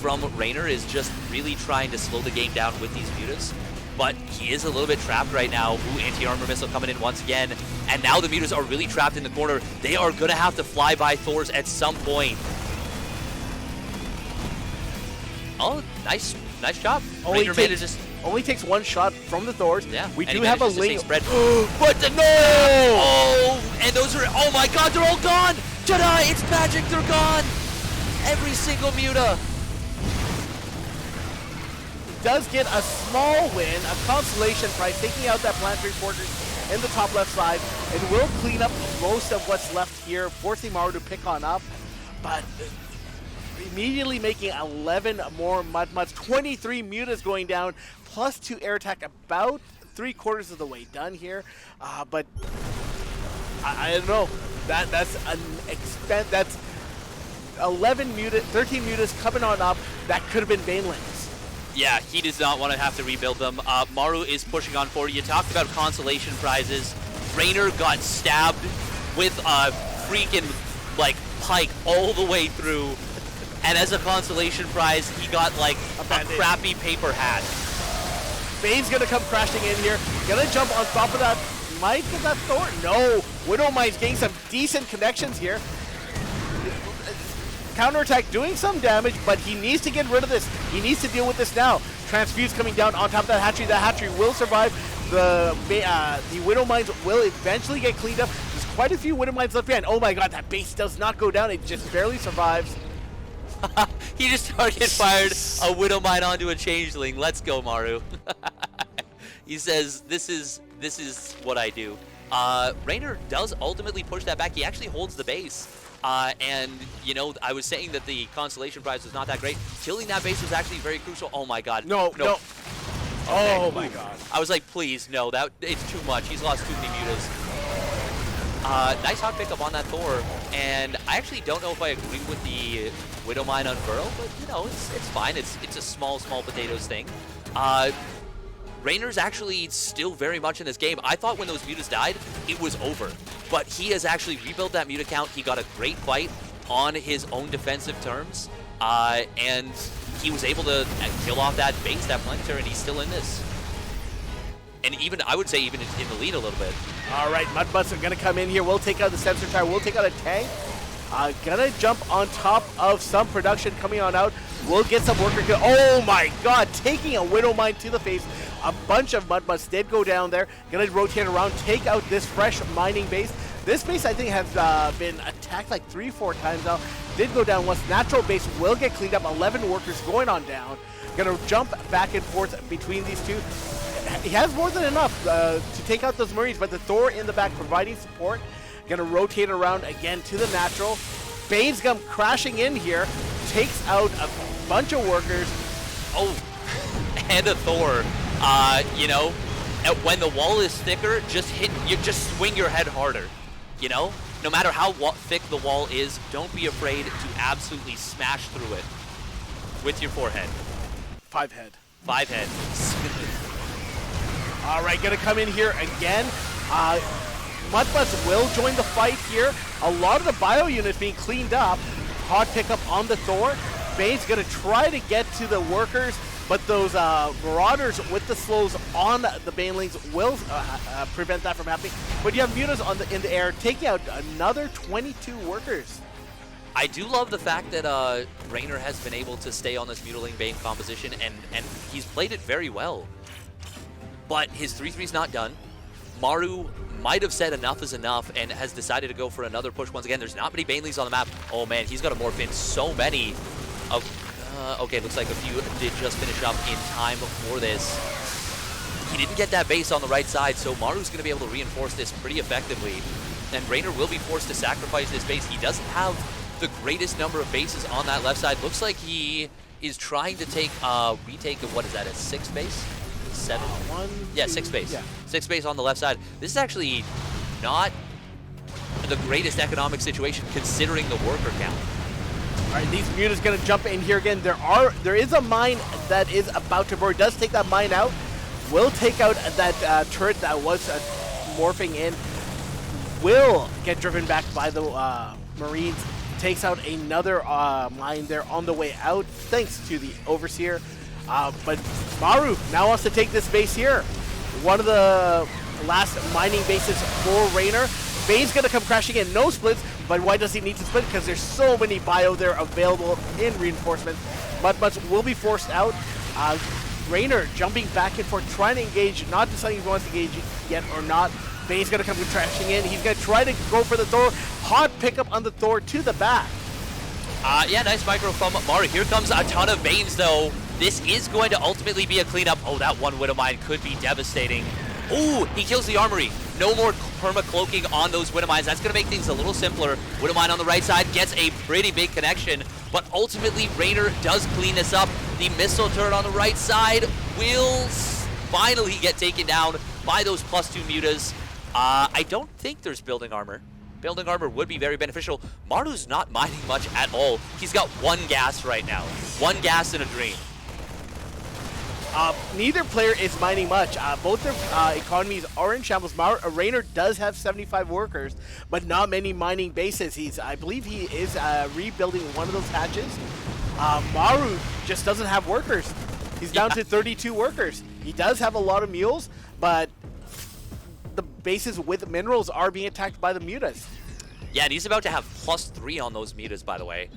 from Reynor is just really trying to slow the game down with these mutas. But he is a little bit trapped right now. Ooh, anti-armor missile coming in once again. And now the mutas are really trapped in the corner. They are going to have to fly by Thors at some point. Oh, nice job. Only takes one shot from the Thors. Yeah, we do have a link. But no! Oh, and those are, oh my god, they're all gone! Jedi, it's magic, they're gone! Every single muta. Does get a small win, a consolation prize, taking out that planetary porters in the top left side, and will clean up most of what's left here, forcing Maru to pick on up. But immediately making 11 more Mudmuds, 23 mutas going down, plus 2 air attack, about 3/4 of the way done here. But I don't know. That's an expense. That's 11 mutas, 13 mutas coming on up. That could have been Banelings. Yeah, he does not want to have to rebuild them. Maru is pushing on forward. You talked about consolation prizes. Reynor got stabbed with a freaking, like, pike all the way through. And as a consolation prize, he got, like, a crappy paper hat. Bane's going to come crashing in here. Going to jump on top of that. Might get that Thor. No. Widowmine's getting some decent connections here. Counterattack doing some damage, but he needs to get rid of this. He needs to deal with this now. Transfuse coming down on top of that hatchery. That hatchery will survive. The Widow Mines will eventually get cleaned up. There's quite a few Widow Mines left behind. Oh my god, that base does not go down. It just barely survives. He just target fired a Widow Mine onto a Changeling. Let's go, Maru. He says, this is what I do. Reynor does ultimately push that back. He actually holds the base. And, you know, I was saying that the consolation prize was not that great. Killing that base was actually very crucial. Oh my god. No. Okay. Oh my god. I was like, please, no, it's too much. He's lost too many mutas. Nice hot pickup on that Thor. And I actually don't know if I agree with the Widow Mine unfurl, but, you know, it's fine. It's a small potatoes thing. Reynor's actually still very much in this game. I thought when those mutas died, it was over. But he has actually rebuilt that muta count. He got a great fight on his own defensive terms. And he was able to kill off that base, that planetary, and he's still in this. And even, I would say, even in the lead a little bit. All right, Mudbutts are going to come in here. We'll take out the sensor tower. We'll take out a tank. Gonna jump on top of some production coming on out. We'll get some worker kill. Oh my god, taking a Widow Mine to the face. A bunch of Mudbutts did go down there. Gonna rotate around, take out this fresh mining base. This base, I think, has been attacked like 3-4 times now. Did go down once. Natural base will get cleaned up. 11 workers going on down. Gonna jump back and forth between these two. He has more than enough to take out those Marines, but the Thor in the back providing support. Gonna rotate around again to the natural. Bane's come crashing in here. Takes out a bunch of workers. Oh, and a Thor. You know, when the wall is thicker, just swing your head harder. You know, no matter how thick the wall is, don't be afraid to absolutely smash through it with your forehead. 5 head. 5 head. All right, gonna come in here again. Mudbutts will join the fight here. A lot of the bio units being cleaned up. Hot pickup on the Thor. Bane's gonna try to get to the workers, but those Marauders with the slows on the Banelings will prevent that from happening. But you have mutas in the air, taking out another 22 workers. I do love the fact that Reynor has been able to stay on this Mutiling Bane composition, and he's played it very well. But his 3-3's not done. Maru might have said enough is enough and has decided to go for another push once again. There's not many Banelings on the map. Oh man, he's got to morph in so many. Okay, looks like a few did just finish up in time for this. He didn't get that base on the right side, so Maru's going to be able to reinforce this pretty effectively. And Reynor will be forced to sacrifice this base. He doesn't have the greatest number of bases on that left side. Looks like he is trying to take retake of, what is that, a 6 base? 7? 6 base. Yeah. 6 base on the left side. This is actually not the greatest economic situation considering the worker count. All right, these mutas gonna jump in here again. There is a mine that is about to burn. Does take that mine out. Will take out that turret that was morphing in. Will get driven back by the Marines. takes out another mine there on the way out, thanks to the Overseer. But Maru now wants to take this base here. One of the last mining bases for Reynor. Bane's going to come crashing in. No splits, but why does he need to split? Because there's so many bio there available in reinforcement. Mud will be forced out. Reynor jumping back and forth, trying to engage, not deciding if he wants to engage yet or not. Bane's going to come crashing in. He's going to try to go for the Thor. Hot pickup on the Thor to the back. Yeah, nice micro from Maru. Here comes a ton of Banes, though. This is going to ultimately be a cleanup. Oh, that one Widow Mine could be devastating. Ooh, he kills the Armory. No more perma-cloaking on those Widow Mines. That's going to make things a little simpler. Widow Mine on the right side gets a pretty big connection, but ultimately Reynor does clean this up. The missile turret on the right side will finally get taken down by those +2 mutas. I don't think there's building armor. Building armor would be very beneficial. Maru's not mining much at all. He's got 1 gas right now. 1 gas and a green. Neither player is mining much. Both their economies are in shambles. Reynor does have 75 workers, but not many mining bases. I believe he is rebuilding one of those hatches. Maru just doesn't have workers. He's down to 32 workers. He does have a lot of mules, but the bases with minerals are being attacked by the mutas. Yeah, and he's about to have +3 on those mutas, by the way.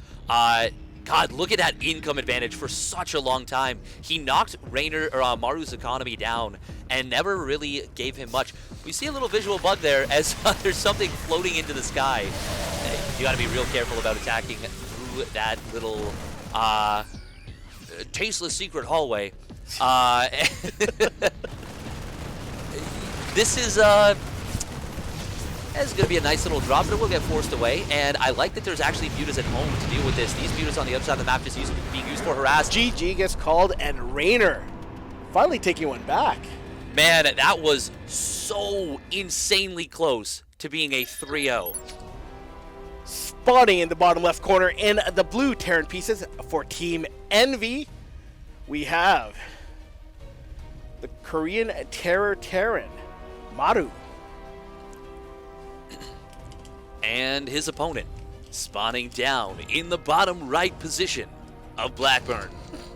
God, look at that income advantage for such a long time. He knocked Maru's economy down and never really gave him much. We see a little visual bug there as there's something floating into the sky. You gotta be real careful about attacking through that little tasteless secret hallway. This is it's going to be a nice little drop, but it will get forced away. And I like that there's actually mutas at home to deal with this. These mutas on the other side of the map just being used for harass. GG gets called, and Reynor finally taking one back. Man, that was so insanely close to being a 3-0. Spawning in the bottom left corner in the blue Terran pieces for Team Envy, we have the Korean Terran, Maru. And his opponent, spawning down in the bottom right position of Blackburn,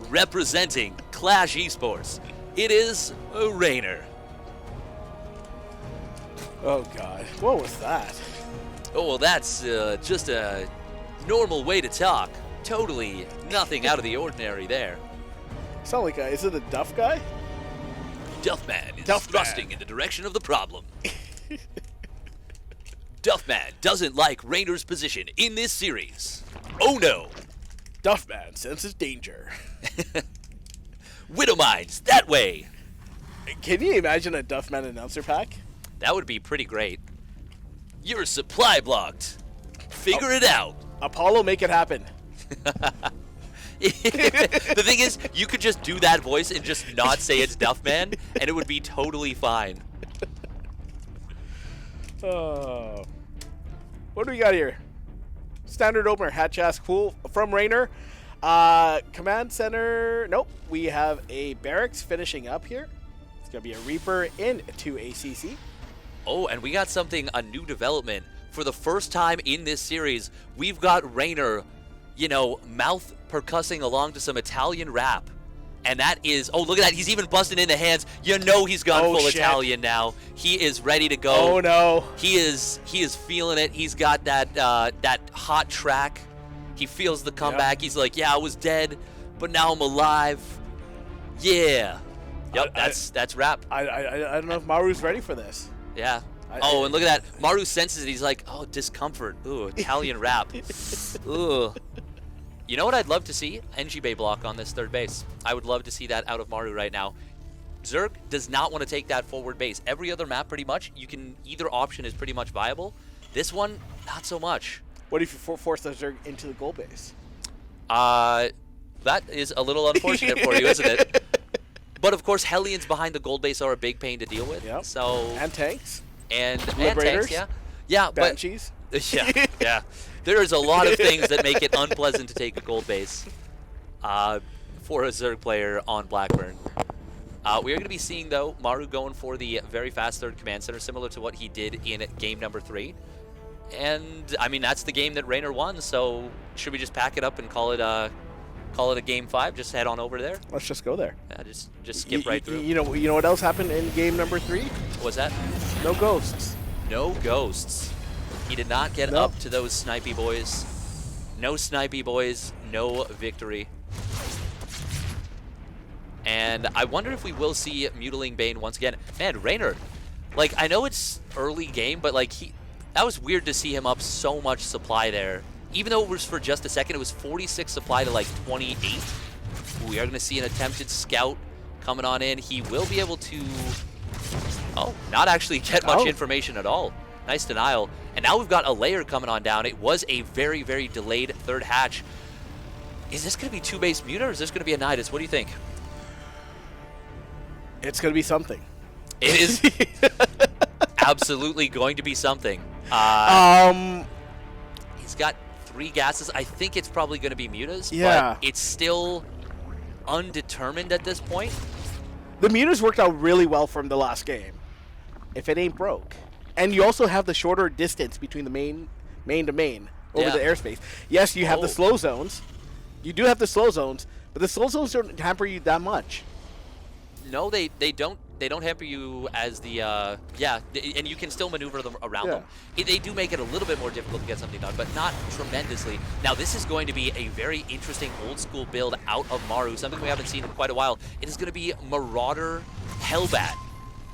representing Clash Esports, it is Reynor. Oh God, what was that? Oh, well, that's just a normal way to talk. Totally nothing out of the ordinary there. Sound like is it a Duff guy? Duffman is thrusting in the direction of the problem. Duffman doesn't like Reynor's position in this series. Oh no! Duffman senses danger. Widow Mines, that way! Can you imagine a Duffman announcer pack? That would be pretty great. Your supply blocked. Figure it out. Apollo, make it happen. The thing is, you could just do that voice and just not say it's Duffman, and it would be totally fine. Oh. What do we got here? Standard opener, hatch ass cool from Reynor. Command center, nope. We have a barracks finishing up here. It's going to be a Reaper into ACC. Oh, and we got a new development. For the first time in this series, we've got Reynor, mouth percussing along to some Italian rap. And that is, oh, look at that. He's even busting in the hands. He's gone full shit. Italian now. He is ready to go. Oh, no. He is feeling it. He's got that hot track. He feels the comeback. Yep. He's like, yeah, I was dead, but now I'm alive. Yeah. Yep, that's rap. I don't know if Maru's ready for this. Yeah. And look at that. Maru senses it. He's like, oh, discomfort. Ooh, Italian rap. Ooh. You know what I'd love to see? NG Bay block on this third base. I would love to see that out of Maru right now. Zerg does not want to take that forward base. Every other map, pretty much, either option is pretty much viable. This one, not so much. What if you force the Zerg into the goal base? That is a little unfortunate for you, isn't it? But of course, Hellions behind the gold base are a big pain to deal with. Yep. So and tanks. And tanks, yeah. Yeah, Banshees. Yeah. There's a lot of things that make it unpleasant to take a gold base for a Zerg player on Blackburn. We are going to be seeing, though, Maru going for the very fast third command center, similar to what he did in game number 3. And I mean, that's the game that Reynor won. So should we just pack it up and call it a game 5? Just head on over there. Let's just go there. Yeah, just skip right through. You know what else happened in game number 3? What was that? No ghosts. No ghosts. He did not get up to those snipey boys. No snipey boys, no victory. And I wonder if we will see Mutiling Bane once again. Man, Reynor, like, I know it's early game, but like that was weird to see him up so much supply there. Even though it was for just a second, it was 46 supply to like 28. We are going to see an attempted scout coming on in. He will be able to, not actually get much information at all. Nice denial. And now we've got a layer coming on down. It was a very, very delayed third hatch. Is this going to be 2-base Muta, or is this going to be a Nidus? What do you think? It's going to be something. It is absolutely going to be something. He's got 3 gases. I think it's probably going to be Mutas, but it's still undetermined at this point. The Mutas worked out really well from the last game, if it ain't broke. And you also have the shorter distance between the main to main over the airspace. Yes, you have the slow zones. You do have the slow zones, but the slow zones don't hamper you that much. No, they don't. They don't hamper you as the and you can still maneuver them around them. They do make it a little bit more difficult to get something done, but not tremendously. Now this is going to be a very interesting old school build out of Maru, something we haven't seen in quite a while. It is going to be Marauder Hellbat.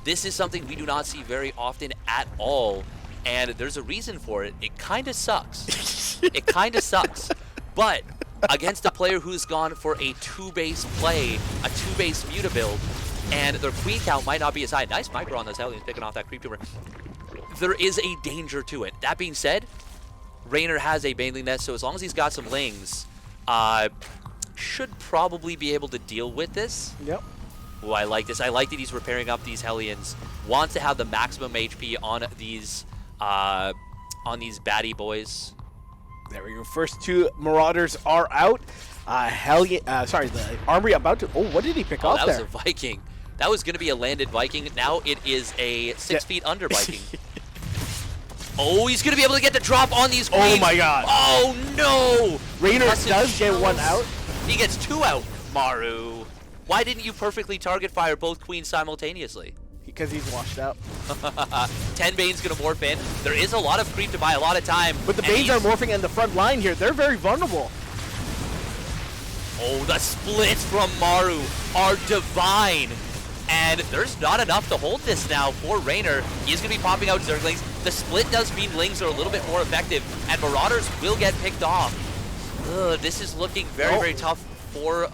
This is something we do not see very often at all, and there's a reason for it. It kind of sucks. It kind of sucks, but against a player who's gone for a 2-base play, a 2-base Muta build, and their queen count might not be as high. Nice micro on those Hellions picking off that creep tumor. There is a danger to it. That being said, Reynor has a Baneling Nest, so as long as he's got some Lings, should probably be able to deal with this. Yep. Oh, I like this. I like that he's repairing up these Hellions. Wants to have the maximum HP on these baddie boys. There we go. First 2 Marauders are out. The Armory about to. Oh, what did he pick off there? That was a Viking. That was going to be a landed Viking. Now it is a 6 feet under Viking. Oh, he's going to be able to get the drop on these queens. Oh my god. Oh no! Reynor does get 1 out. He gets 2 out. Maru, why didn't you perfectly target fire both queens simultaneously? Because he's washed out. 10 Bane's going to morph in. There is a lot of creep to buy a lot of time. But the Banes are morphing in the front line here. They're very vulnerable. Oh, the splits from Maru are divine. And there's not enough to hold this now for Reynor. He's going to be popping out Zerglings. The split does mean Lings are a little bit more effective, and Marauders will get picked off. This is looking very, very tough for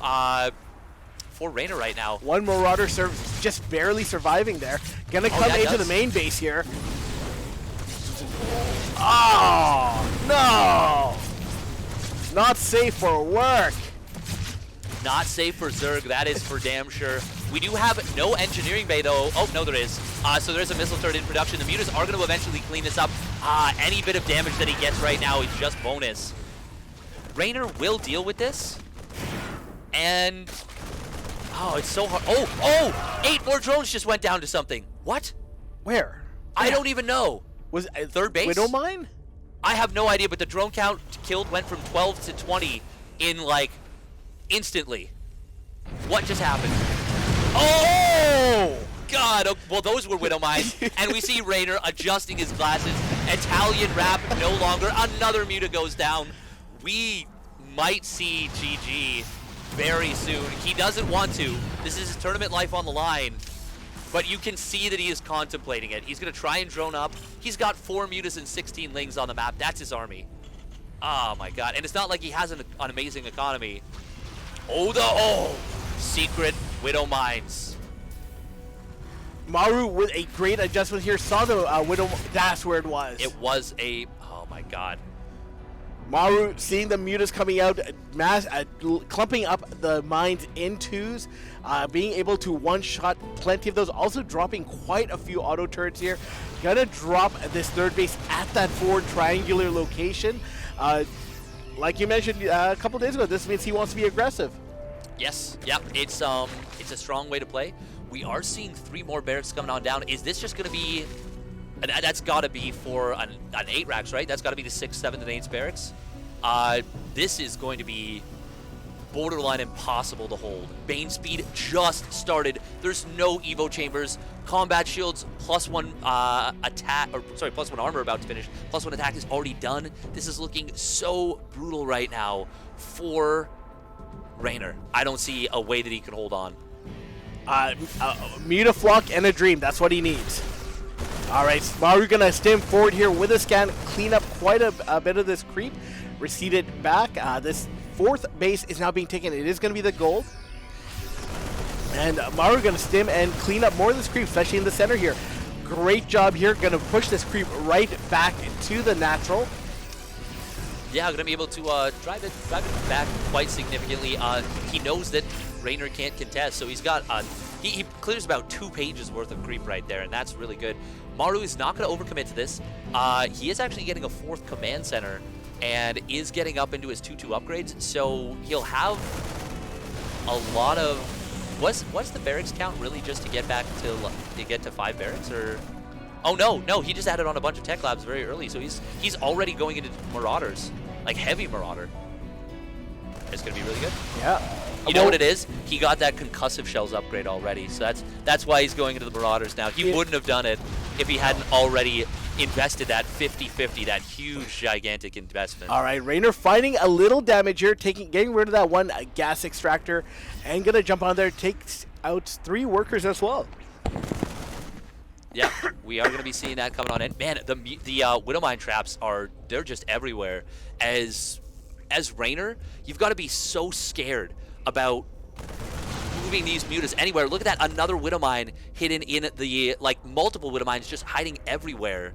Reynor right now. 1 Marauder just barely surviving there. Gonna come into the main base here. Oh, no! Not safe for work. Not safe for Zerg, that is for damn sure. We do have no engineering bay though. Oh, no there is. So there's a missile turret in production. The Mutas are going to eventually clean this up. Any bit of damage that he gets right now is just bonus. Reynor will deal with this. And, it's so hard. Oh, 8 more drones just went down to something. What? Where? I don't even know. Was third base? Widow Mine? I have no idea, but the drone count killed went from 12 to 20 in like instantly. What just happened? Oh God! Well, those were Widow Mines, and we see Reynor adjusting his glasses. Italian rap no longer. Another Muta goes down. We might see GG very soon. He doesn't want to. This is his tournament life on the line. But you can see that he is contemplating it. He's going to try and drone up. He's got 4 Mutas and 16 Lings on the map. That's his army. Oh my God. And it's not like he has an amazing economy. Secret Widow Mines. Maru with a great adjustment here. Saw the Widow. That's where it was. It was a. Oh my God. Maru seeing the Mutas coming out, clumping up the mines in 2s, being able to one-shot plenty of those, also dropping quite a few auto turrets here. Gonna drop this third base at that forward triangular location. Like you mentioned a couple days ago, this means he wants to be aggressive. Yes, yep, it's a strong way to play. We are seeing 3 more barracks coming on down. Is this just gonna be That's got to be for an 8 racks, right? That's got to be the 6th, 7th, and 8th barracks. This is going to be borderline impossible to hold. Bane speed just started. There's no Evo chambers. Combat shields +1 attack, or sorry, +1 armor about to finish. +1 attack is already done. This is looking so brutal right now for Reynor. I don't see a way that he can hold on. Mutaflock and a dream. That's what he needs. All right, Maru gonna stim forward here with a scan, clean up quite a bit of this creep, recede it back. This 4th base is now being taken. It is going to be the gold. And Maru going to stim and clean up more of this creep, especially in the center here. Great job here. Going to push this creep right back to the natural. Yeah, going to be able to drive it back quite significantly. He knows that Reynor can't contest, so he's got he clears about 2 pages worth of creep right there, and that's really good. Maru is not going to overcommit to this. He is actually getting a 4th command center and is getting up into his 2/2 upgrades, so he'll have a lot of. What's the barracks count really just to get back to 5 barracks, or? Oh no, he just added on a bunch of tech labs very early, so he's already going into Marauders, like heavy Marauder. It's gonna be really good. Yeah. You know what it is? He got that concussive shells upgrade already, so that's why he's going into the Marauders now. He wouldn't have done it if he hadn't already invested that 50-50, that huge, gigantic investment. All right, Reynor finding a little damage here, getting rid of that 1 gas extractor, and gonna jump on there, takes out 3 workers as well. Yeah, we are gonna be seeing that coming on in. Man, the Widowmine traps they're just everywhere. As Reynor, you've got to be so scared about moving these mutas anywhere. Look at that, another Widowmine hidden in the, like, multiple Widowmines just hiding everywhere.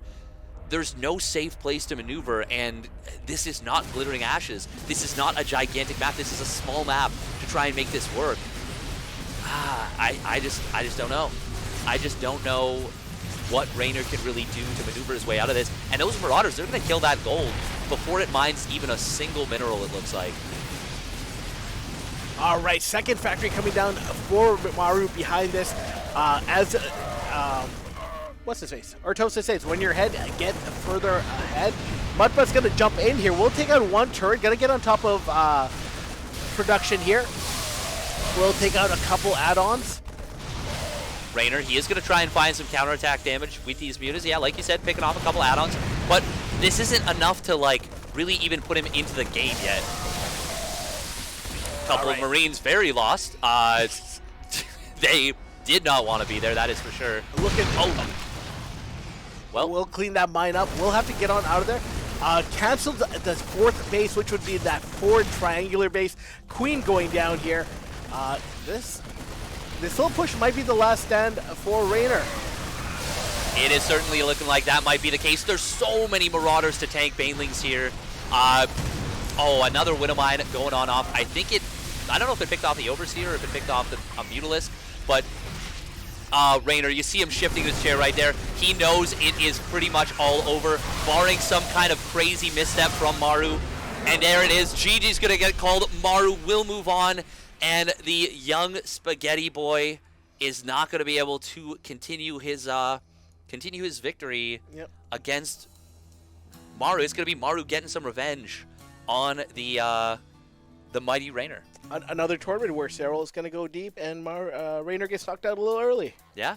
There's no safe place to maneuver, and this is not Glittering Ashes. This is not a gigantic map. This is a small map to try and make this work. I just don't know. I just don't know what Reynor can really do to maneuver his way out of this. And those Marauders, they're going to kill that gold before it mines even a single mineral, it looks like. All right, 2nd factory coming down for Maru behind this. What's his face? Ortosa says, when your head get further ahead, Mudbutt's going to jump in here. We'll take out 1 turret, going to get on top of production here. We'll take out a couple add-ons. Reynor, he is going to try and find some counterattack damage with these mutas. Yeah, like you said, picking off a couple add-ons. But this isn't enough to, like, really even put him into the game yet. Couple of Marines very lost. They did not want to be there, that is for sure. Look at, well, we'll clean that mine up. We'll have to get on out of there. Canceled the 4th base, which would be that forward triangular base. Queen going down here. This little push might be the last stand for Reynor. It is certainly looking like that might be the case. There's so many Marauders to tank Banelings here. Another Widowmine going on off. I don't know if it picked off the Overseer or if it picked off the Mutalisk, but Reynor, you see him shifting his chair right there. He knows it is pretty much all over, barring some kind of crazy misstep from Maru. And there it is. GG's going to get called. Maru will move on, and the young spaghetti boy is not going to be able to continue his victory against Maru. It's going to be Maru getting some revenge on the mighty Reynor. Another tournament where Cyril is going to go deep and Reynor gets knocked out a little early. Yeah.